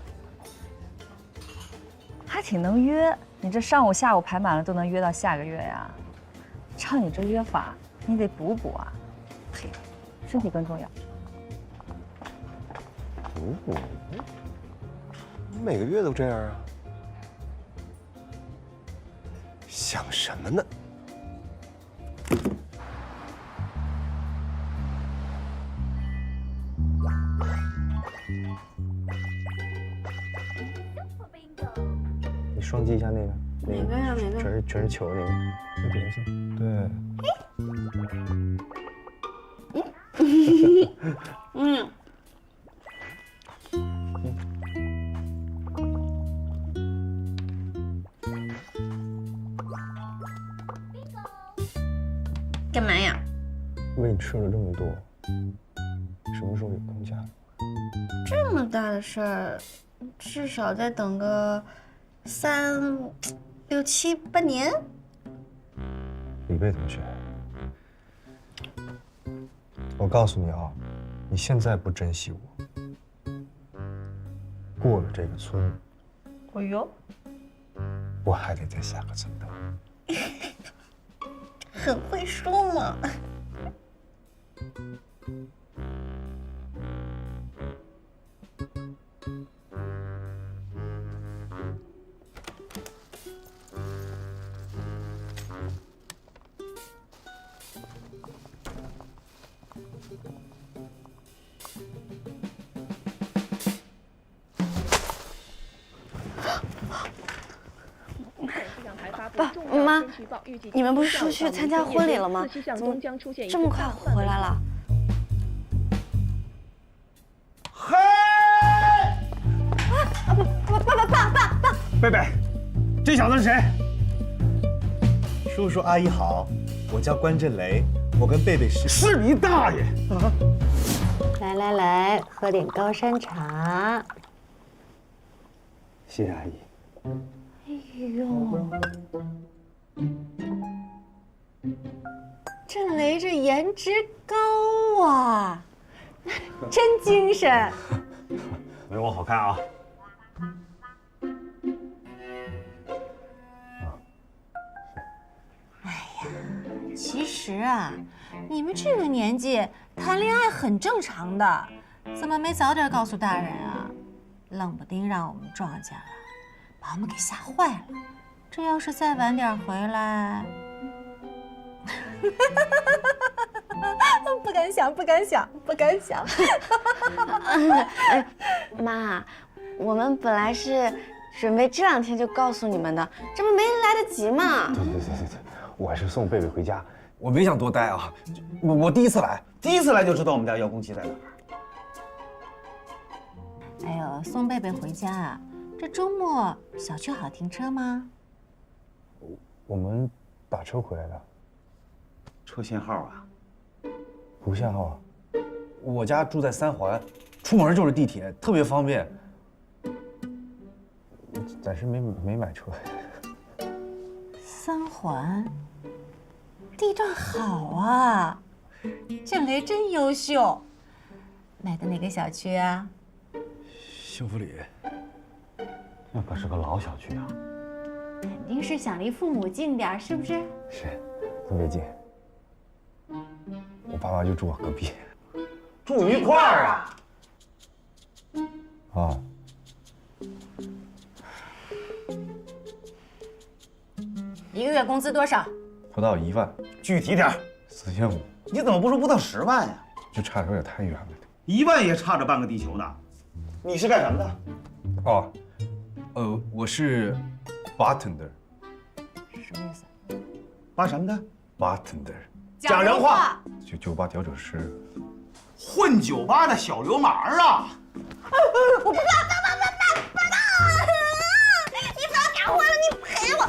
还挺能约。你这上午、下午排满了，都能约到下个月呀？照你这约法，你得补补啊。嘿，身体更重要。你每个月都这样啊？想什么呢？你双击一下那个，哪个呀？哪个？全是球那个，有点像。对。嗯。干嘛呀？喂你吃了这么多，什么时候有空假？这么大的事儿，至少再等个3、6、7、8年。李贝同学，我告诉你啊，你现在不珍惜我，过了这个村，哦呦，我还得再下个村的。很会说嘛。爸妈，你们不是说去参加婚礼了吗？怎么这么快回来了？嘿！爸！贝贝，这小子是谁？叔叔阿姨好，我叫关震雷，我跟贝贝是你大爷！来，喝点高山茶。谢谢阿姨。哎呦，震雷这颜值高啊，真精神。没我好看啊！哎呀，其实啊，你们这个年纪谈恋爱很正常的，怎么没早点告诉大人啊？冷不丁让我们撞见了，把我们给吓坏了。这要是再晚点回来，不敢想。妈，我们本来是准备这2天就告诉你们的，这不没来得及吗？对，我是送贝贝回家，我没想多待啊。我第一次来就知道我们家遥控器在哪儿。哎呦，送贝贝回家啊，这周末小区好停车吗？我们打车回来的。车限号啊？不限号啊。我家住在3环，出门就是地铁，特别方便。暂时没买车。3环，地段好啊，震雷真优秀。买的哪个小区啊？幸福里。那可是个老小区啊。肯定是想离父母近点，是不是？是，特别近。我爸妈就住我隔壁。住一块儿啊？啊。一个月工资多少？不到1万。具体点，4500。你怎么不说不到10万呀？这差的有点太远了。1万也差着半个地球呢。你是干什么的？哦，我是 bartender。什么意思？巴什么的 ？bartender。讲人话。酒吧调酒师。混酒吧的小流氓啊！我不干！你不要打我了，你赔我！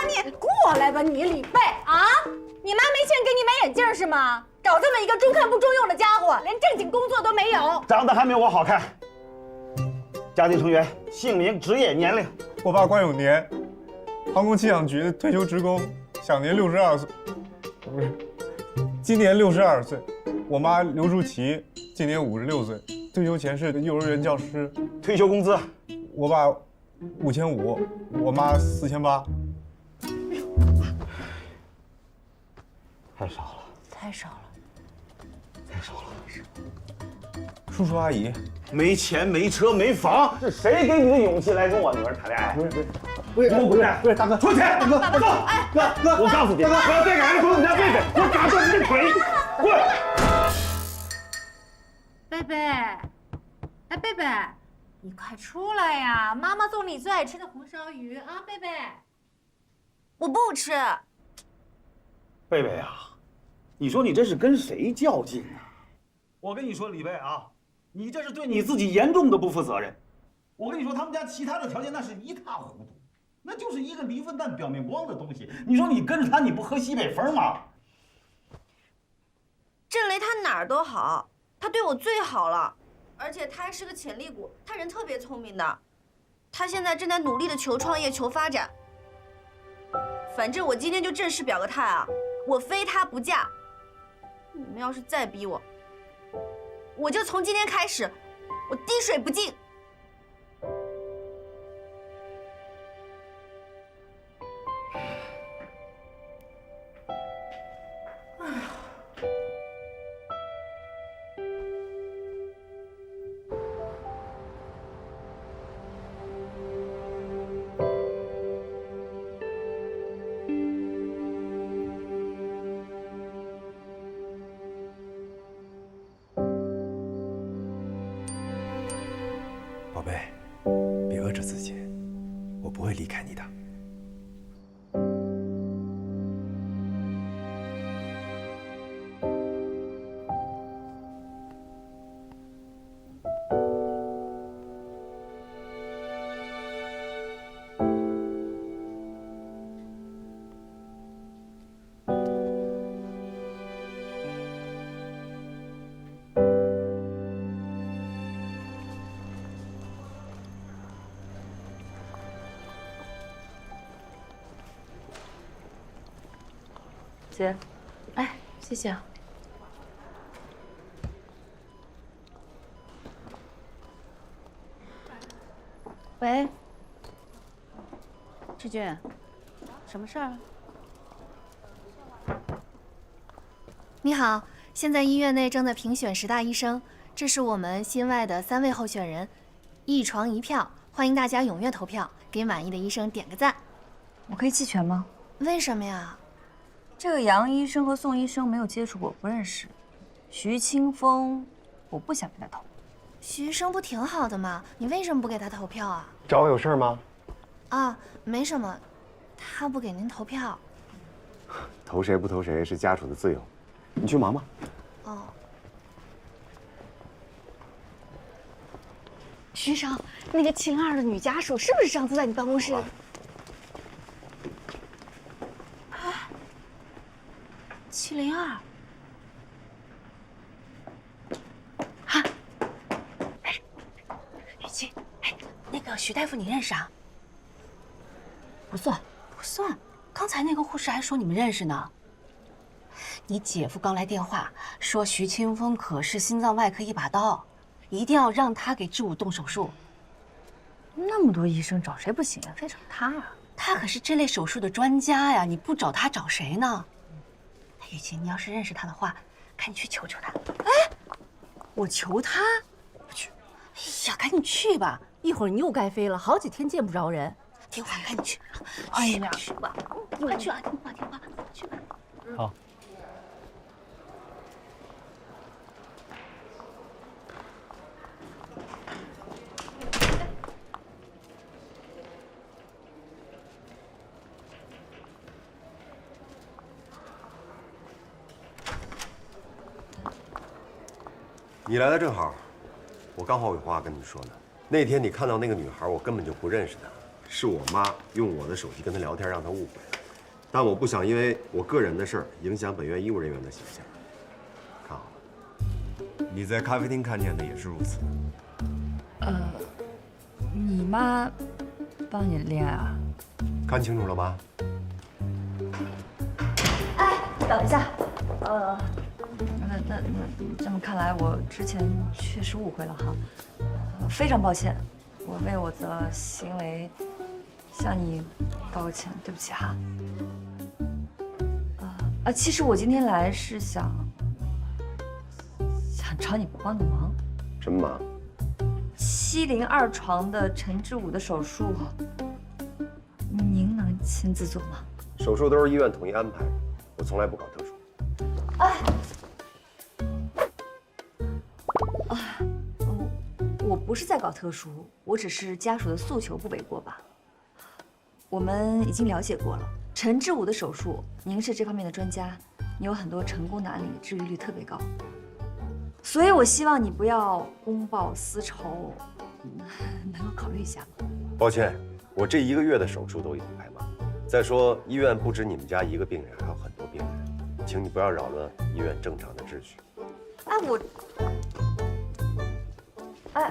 你过来吧，你李贝啊！你妈没钱给你买眼镜是吗？找这么一个中看不中用的家伙，连正经工作都没有，长得还没我好看。家庭成员、姓名、职业、年龄。我爸关永年，航空气象局退休职工，享年62岁，不是，今年62岁。我妈刘淑琪，今年56岁，退休前是幼儿园教师。退休工资，我爸5500，我妈4800。太少了。叔叔阿姨，没钱没车没房，是谁给你的勇气来跟我女儿谈恋爱？不是，大哥，出去！哥，我告诉你，我要再敢管我们家贝贝，我打断你的腿！滚！贝贝，哎，贝贝，你快出来呀！妈妈做你最爱吃的红烧鱼啊，贝贝。我不吃。贝贝啊，你说你这是跟谁较劲呢？我跟你说，李贝啊，你这是对你自己严重的不负责任。我跟你说，他们家其他的条件那是一塌糊涂，那就是一个离婚蛋表面光的东西。你说你跟着他，你不喝西北风吗？郑雷他哪儿都好，他对我最好了，而且他还是个潜力股，他人特别聪明的。他现在正在努力的求创业、求发展。反正我今天就正式表个态啊，我非他不嫁。你们要是再逼我，我就从今天开始，我滴水不进。宝贝，别遏制自己，我不会离开你的。姐，哎，谢谢啊。喂，志军，什么事儿？你好，现在医院内正在评选10大医生，这是我们新外的3位候选人，一床一票，欢迎大家踊跃投票，给满意的医生点个赞。我可以弃权吗？为什么呀？这个杨医生和宋医生没有接触过，不认识。徐清风，我不想给他投。徐医生不挺好的吗？你为什么不给他投票啊？找我有事吗？啊，没什么，他不给您投票。投谁不投谁是家属的自由，你去忙吧。哦。徐生，那个秦二的女家属是不是上次在你办公室？702。啊，雨晴，哎，那个徐大夫你认识啊？不算，不算。刚才那个护士还说你们认识呢。你姐夫刚来电话说徐清风可是心脏外科一把刀，一定要让他给志武动手术。那么多医生找谁不行啊？非找他啊？他可是这类手术的专家呀！你不找他找谁呢？雨晴，你要是认识他的话，赶紧去求求他。哎，我求他？不去。哎呀，赶紧去吧，一会儿你又该飞了，好几天见不着人。听话，赶紧去。哎呀，去吧，快去啊！听话，听话，去吧。好。你来的正好，我刚好有话跟你说呢。那天你看到那个女孩，我根本就不认识她，是我妈用我的手机跟她聊天，让她误会。但我不想因为我个人的事儿影响本院医务人员的形象。看好了，你在咖啡厅看见的也是如此。你妈帮你恋爱啊？看清楚了吧？哎，等一下，那这么看来，我之前确实误会了哈，非常抱歉，我为我的行为向你道个歉，对不起哈。其实我今天来是想找你帮个忙。什么忙？702床的陈志武的手术，您能亲自做吗？手术都是医院统一安排，我从来不搞特殊。哎。我我不是在搞特殊，我只是家属的诉求不为过吧。我们已经了解过了，陈志武的手术，您是这方面的专家，你有很多成功的案例，治愈率特别高。所以我希望你不要公报私仇，能够考虑一下吗？抱歉，我这1个月的手术都已经排满。再说医院不止你们家一个病人，还有很多病人，请你不要扰乱医院正常的秩序。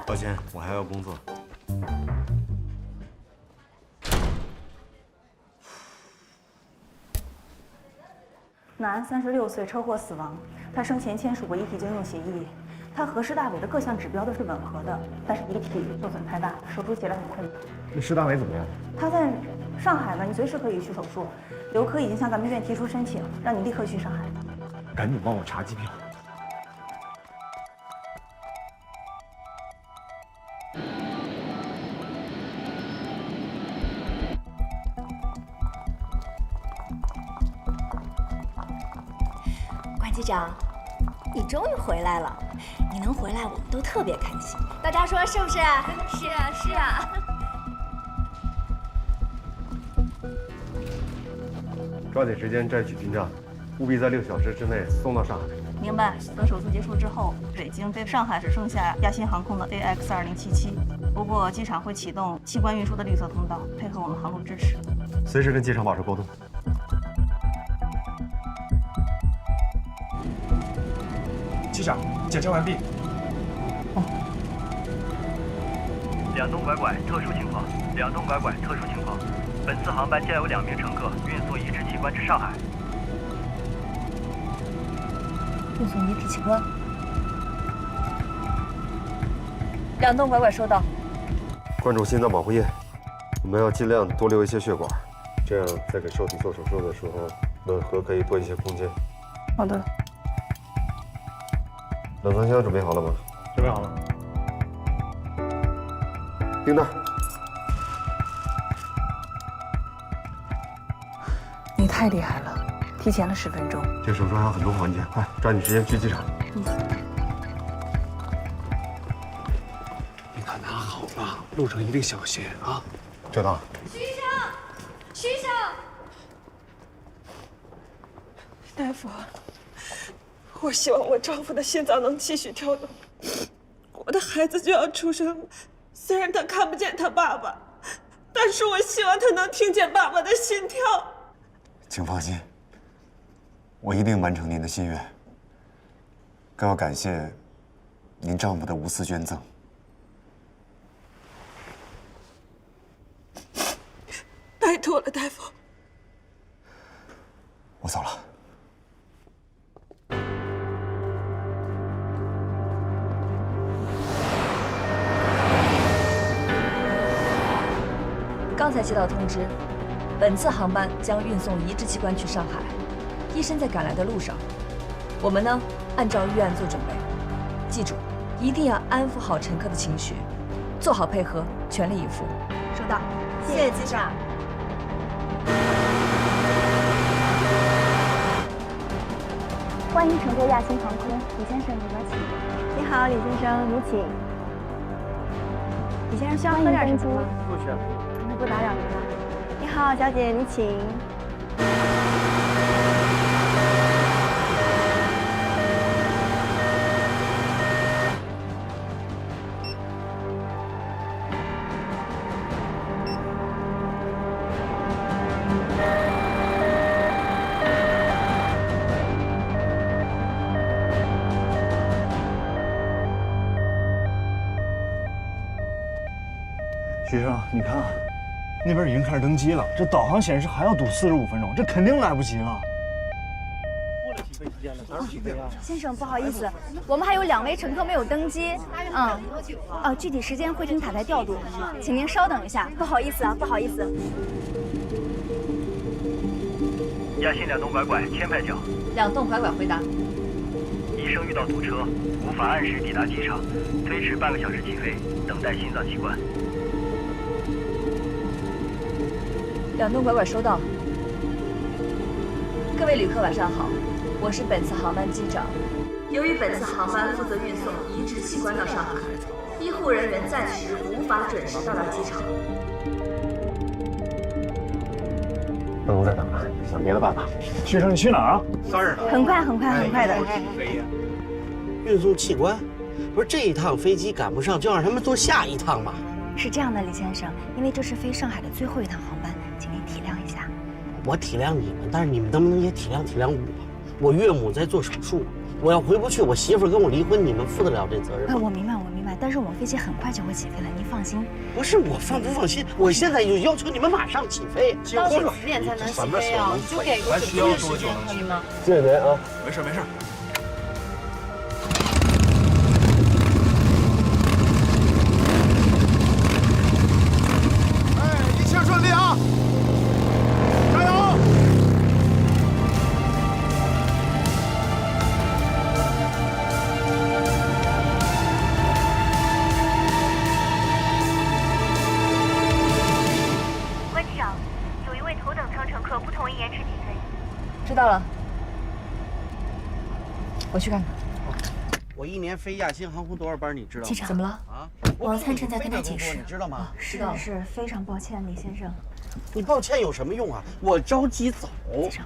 抱歉，我还要工作。男，36岁，车祸死亡。他生前签署过遗体捐赠协议，他和施大伟的各项指标都是吻合的，但是遗体受损太大，手术起来很困难。那施大伟怎么样？他在上海呢，你随时可以去手术。刘科已经向咱们医院提出申请，让你立刻去上海。赶紧帮我查机票。关机长，你终于回来了！你能回来，我们都特别开心。大家说是不是？是啊，是啊。抓紧时间摘取军章，务必在6小时之内送到上海。明白。等手术结束之后，北京飞上海只剩下亚新航空的 AX2077，不过机场会启动器官运输的绿色通道，配合我们航路支持。随时跟机场保持沟通。机长，检查完毕。两栋拐拐，特殊情况。两栋拐拐，特殊情况。本次航班将有2名乘客运送移植器官至上海。运送遗体器官。两栋拐拐收到。关注心脏保护液，我们要尽量多留一些血管，这样在给受体做手术的时候，吻合可以多一些空间。好的。冷藏箱准备好了吗？准备好了。丁娜，你太厉害了，提前了10分钟。这手术还有很多环节，快抓紧时间去机场。你可拿好了，路上一定小心啊！赵导，徐医生，徐医生，大夫，我希望我丈夫的心脏能继续跳动，我的孩子就要出生了。虽然他看不见他爸爸，但是我希望他能听见爸爸的心跳。请放心，我一定完成您的心愿。更要感谢您丈夫的无私捐赠。拜托了，大夫。我走了。刚才接到通知，本次航班将运送移植器官去上海，医生在赶来的路上。我们呢，按照预案做准备。记住，一定要安抚好乘客的情绪，做好配合，全力以赴。收到，谢谢机长。欢迎乘坐亚星航空，李先生，里边请。你好，李先生，你请。李先生需要喝点什么吗？不需要。那不打扰您了。你好，小姐，你请。徐生，你看，那边已经开始登机了，这导航显示还要堵45分钟，这肯定来不及了。过了几分时间了，哪有几分啊？先生，不好意思，我们还有2位乘客没有登机。具体时间会听塔台调度，请您稍等一下。不好意思啊，不好意思。亚信2栋拐拐，签派角。2栋拐拐回答。医生遇到堵车，无法按时抵达机场，推迟半个小时起飞，等待心脏器官。 2栋拐拐收到。各位旅客晚上好，我是本次航班机长。由于本次航班负责运送移植器官到上海，医护人员暂时无法准时到达机场。不能再等了，得想别的办法。徐生，你去哪儿啊？3日了。很快的。运送器官，不是这一趟飞机赶不上，就让他们坐下一趟嘛。是这样的，李先生，因为这是飞上海的最后一趟航班，请您体谅一下。我体谅你们，但是你们能不能也体谅我？我岳母在做手术，我要回不去，我媳妇跟我离婚，你们负得了这责任吗？我明白，但是我们飞机很快就会起飞了，您放心。不是我放不放心，我现在就要求你们马上起飞。到底几点才能起飞啊？就给个准确的时间可以吗？谢谢您啊，没事。一切顺利啊！加油！关机长，有一位头等舱乘客不同意延迟起飞。知道了，我去看看。我一年飞亚星航空多少班，你知道吗？机长，怎么了？啊，王参正在跟他解释，你知道吗？是非常抱歉，李先生。你抱歉有什么用啊？我着急走。机长，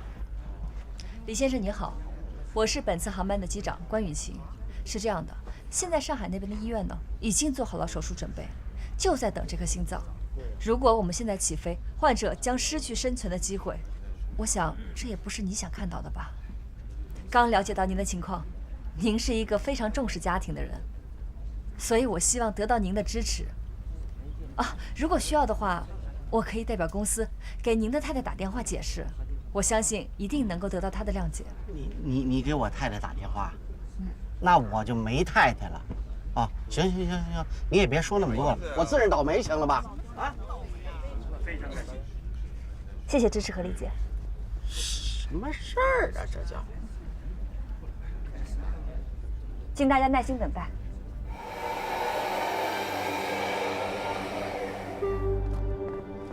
李先生您好，我是本次航班的机长关雨晴。是这样的，现在上海那边的医院呢，已经做好了手术准备，就在等这颗心脏。如果我们现在起飞，患者将失去生存的机会。我想这也不是你想看到的吧？刚了解到您的情况，您是一个非常重视家庭的人，所以我希望得到您的支持。啊，如果需要的话，我可以代表公司给您的太太打电话解释，我相信一定能够得到她的谅解。你给我太太打电话，那我就没太太了。啊，行，你也别说那么多了，我自认倒霉行了吧？啊，非常感谢，谢谢支持和理解。什么事儿啊，这叫？请大家耐心等待。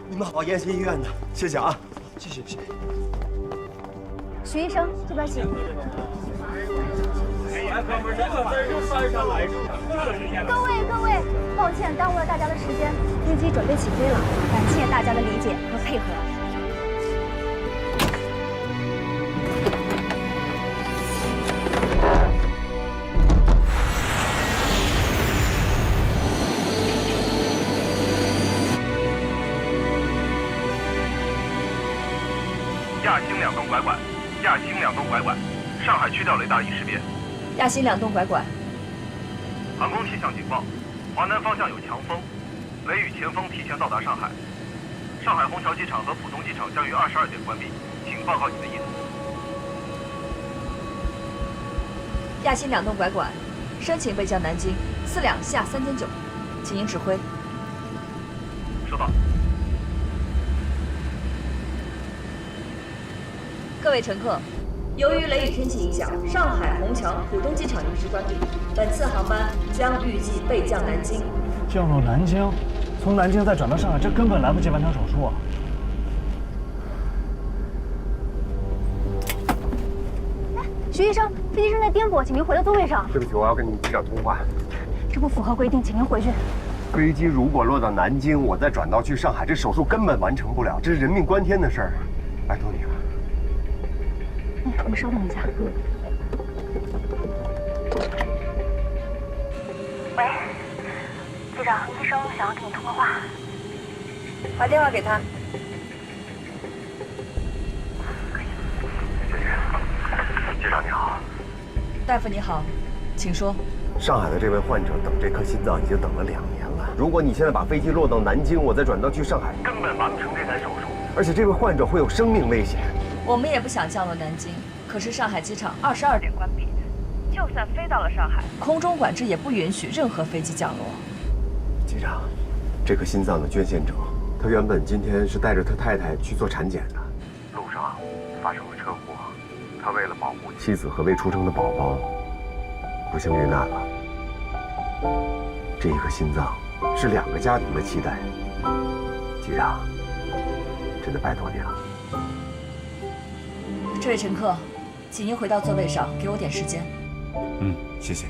你们好，延禧医院的，谢谢啊，谢谢。徐医生，这边请。各位，抱歉耽误了大家的时间，飞机准备起飞了，感谢大家的理解和配合。亚星2栋拐拐，亚星2栋拐拐，上海区调雷达已识别。亚星2栋拐拐。航空气象警报，华南方向有强风，雷雨前锋提前到达上海。上海虹桥机场和浦东机场将于22点关闭，请报告你的意思。亚星2栋拐拐，申请备降南京，4两下3.9，请您指挥。收到。各位乘客，由于雷雨天气影响，上海虹桥、浦东机场临时关闭，本次航班将预计备降南京。降落南京，从南京再转到上海，这根本来不及完成手术啊！徐医生，飞机正在颠簸，请您回到座位上。对不起，我要跟你机长通话。这不符合规定，请您回去。飞机如果落到南京，我再转道去上海，这手术根本完成不了，这是人命关天的事儿，拜托你了。我们稍等一下。喂，机长，医生想要跟你通个话。把电话给他。机长你好。大夫你好，请说。上海的这位患者等这颗心脏已经等了2年了。如果你现在把飞机落到南京，我再转道去上海，根本完不成这台手术。而且这位患者会有生命危险。我们也不想降落南京，可是上海机场22点关闭，就算飞到了上海，空中管制也不允许任何飞机降落。机长，这颗心脏的捐献者，他原本今天是带着他太太去做产检的，路上发生了车祸，他为了保护妻子和未出生的宝宝，不幸遇难了。这一颗心脏是2个家庭的期待，机长，真的拜托你了。这位乘客，请您回到座位上，给我点时间。谢谢。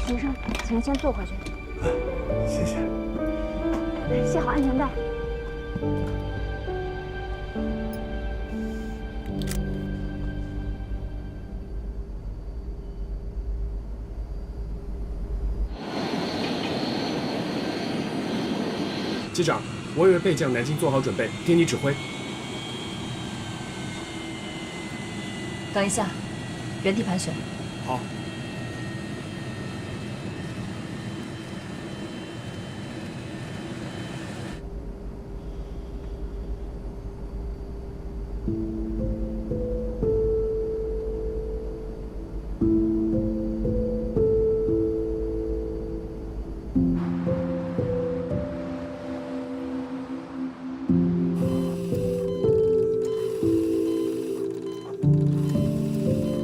徐医生，请您先坐回去。谢谢。系好安全带。机长，我以为备降南京做好准备，听你指挥。等一下，原地盘旋。好。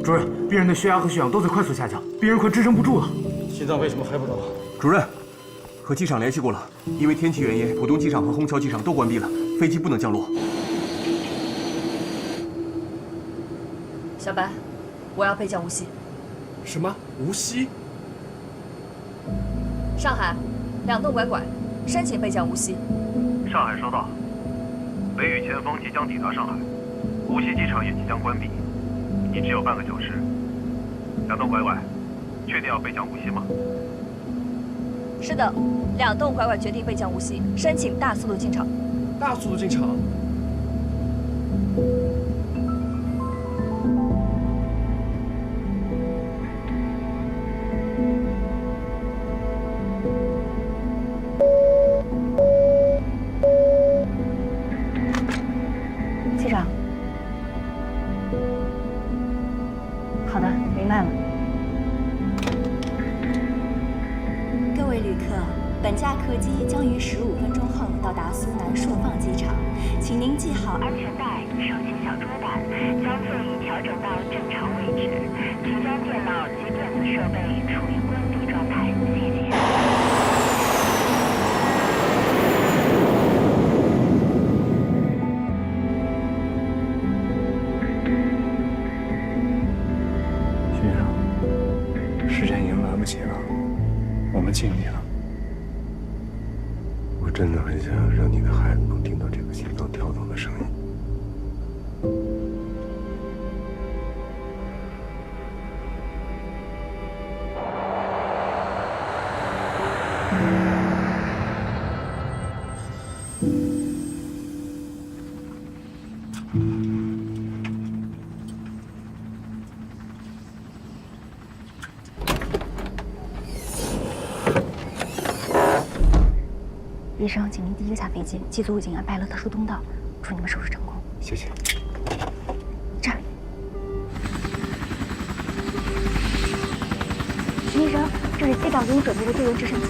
主任，病人的血压和血氧都在快速下降，病人快支撑不住了。心脏为什么还不动？主任，和机场联系过了，因为天气原因，浦东机场和虹桥机场都关闭了，飞机不能降落。小白，我要备降无锡。什么？无锡？上海，2栋拐拐，申请备降无锡。上海收到，雷雨前锋即将抵达上海，无锡机场也即将关闭。你只有半个小时。2栋拐拐，确定要备降无锡吗？是的，2栋拐拐决定备降无锡，申请大速度进场。大速度进场。机长。好的，明白了。各位旅客，本架客机将于15分钟后到达苏南朔放机场，请您系好安全带，收起小桌板，将座椅调整到正常位置，请将电脑及电子设备处于关闭状态。谢谢。时间已经来不及了，我们尽力了。我真的很想让你的孩子能听到这个心脏跳动的声音。医生，请您第一个下飞机，机组已经安排了特殊通道，祝你们手术成功。谢谢。这儿，徐医生，这是机长给你准备的救援直升机。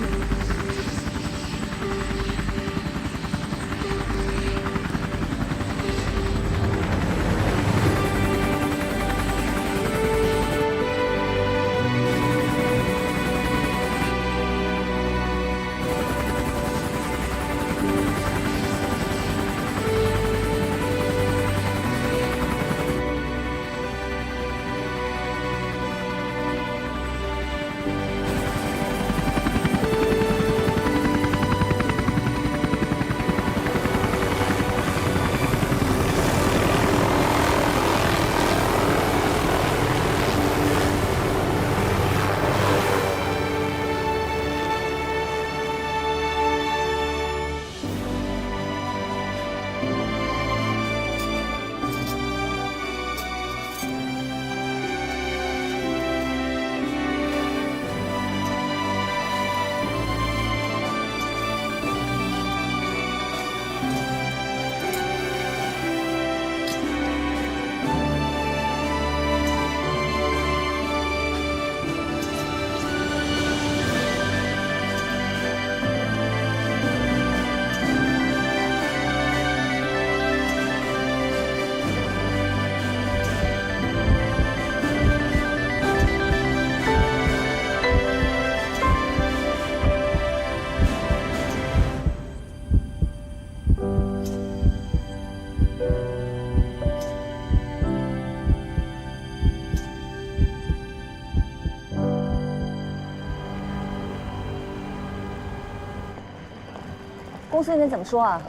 公司那边怎么说啊？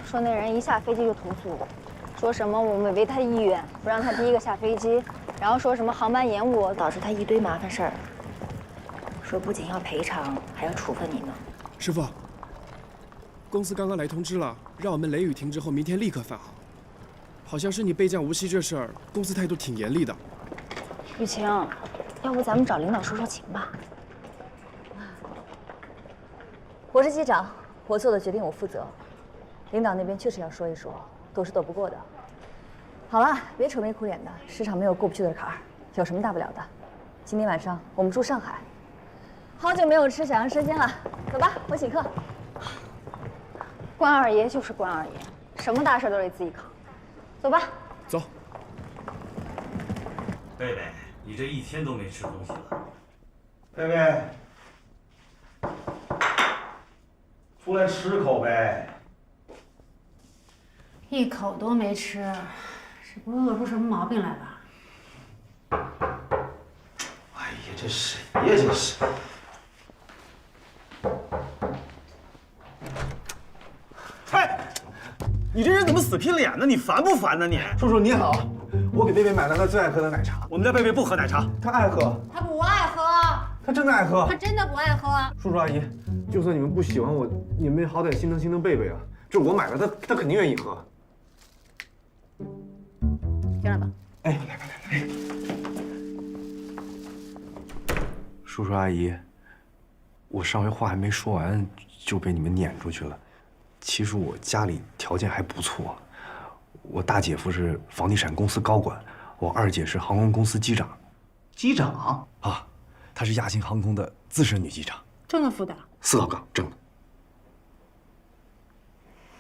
说那人一下飞机就投诉我，说什么我们违他意愿，不让他第一个下飞机，然后说什么航班延误导致他一堆麻烦事儿，说不仅要赔偿，还要处分你们。师傅，公司刚刚来通知了，让我们雷雨停之后明天立刻返航。好像是你备降无锡这事儿，公司态度挺严厉的。雨晴，要不咱们找领导说说情吧？我是机长，我做的决定我负责。领导那边确实要说一说，斗是斗不过的。好了，别愁眉苦脸的，市场没有过不去的坎儿，有什么大不了的？今天晚上我们住上海。好久没有吃小杨生鲜了，走吧，我请客。关二爷就是关二爷，什么大事都得自己扛。走吧。走。贝贝，你这一天都没吃东西了。贝贝，出来吃口呗。一口都没吃，是不会饿出什么毛病来吧？哎呀，这谁呀？这是。哎，你这人怎么死皮脸呢？你烦不烦呢你？叔叔你好，我给贝贝买了她最爱喝的奶茶。我们家贝贝不喝奶茶，她爱喝。他不爱喝，她真的爱喝。他真的不爱喝。叔叔阿姨，就算你们不喜欢我，你们好歹心疼心疼贝贝啊！这我买了，她肯定愿意喝。进来吧。哎，来。叔叔阿姨，我上回话还没说完就被你们撵出去了。其实我家里条件还不错，我大姐夫是房地产公司高管，我二姐是航空公司机长。机长啊，她是亚星航空的资深女机长，正的副的。4号岗正的。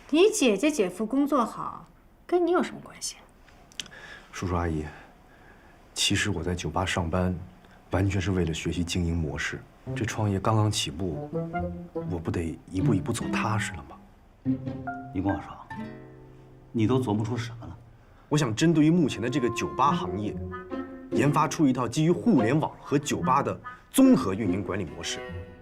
你姐姐姐夫工作好，跟你有什么关系？叔叔阿姨，其实我在酒吧上班，完全是为了学习经营模式。这创业刚刚起步，我不得一步一步走踏实了吗？你跟我说，你都琢磨出什么了？我想针对于目前的这个酒吧行业，研发出一套基于互联网和酒吧的综合运营管理模式。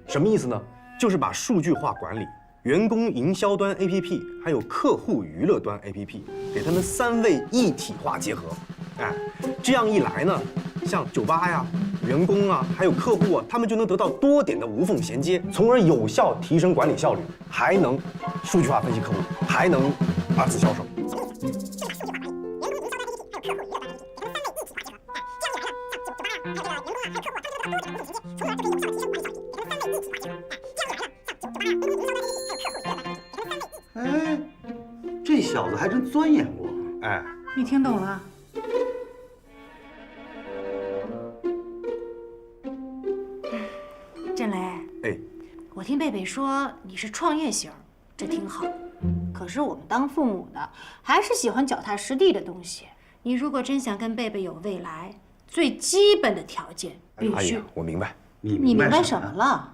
什么意思呢？就是把数据化管理、员工营销端 APP 还有客户娱乐端 APP 给他们3位一体化结合。哎，这样一来呢，像酒吧呀、员工啊，还有客户啊，他们就能得到多点的无缝衔接，从而有效提升管理效率，还能数据化分析客户，还能2次销售。哎，这小子还真钻研过。哎，你听懂了？振雷，哎，我听贝贝说你是创业型，这挺好。可是我们当父母的还是喜欢脚踏实地的东西。你如果真想跟贝贝有未来，最基本的条件必须……哎呀，我明白。你明白什么了？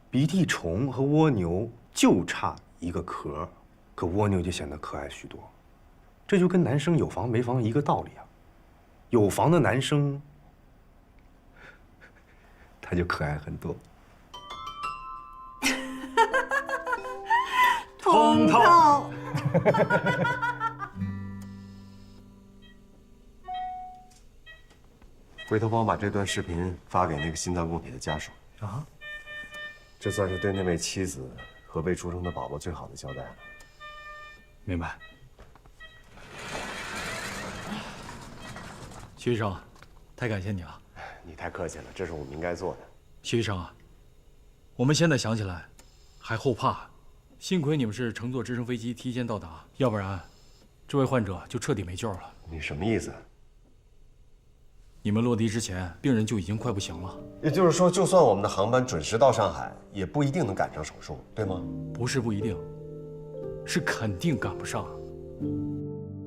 鼻涕虫和蜗牛就差一个壳，可蜗牛就显得可爱许多。这就跟男生有房没房一个道理啊。有房的男生，他就可爱很多。通透。回头帮我把这段视频发给那个心脏供体的家属啊，这算是对那位妻子和未出生的宝宝最好的交代了。明白。徐医生，太感谢你了。你太客气了，这是我们应该做的。徐医生啊，我们现在想起来还后怕，幸亏你们是乘坐直升飞机提前到达，要不然这位患者就彻底没救了。你什么意思？你们落地之前，病人就已经快不行了。也就是说，就算我们的航班准时到上海，也不一定能赶上手术，对吗？不是不一定，是肯定赶不上。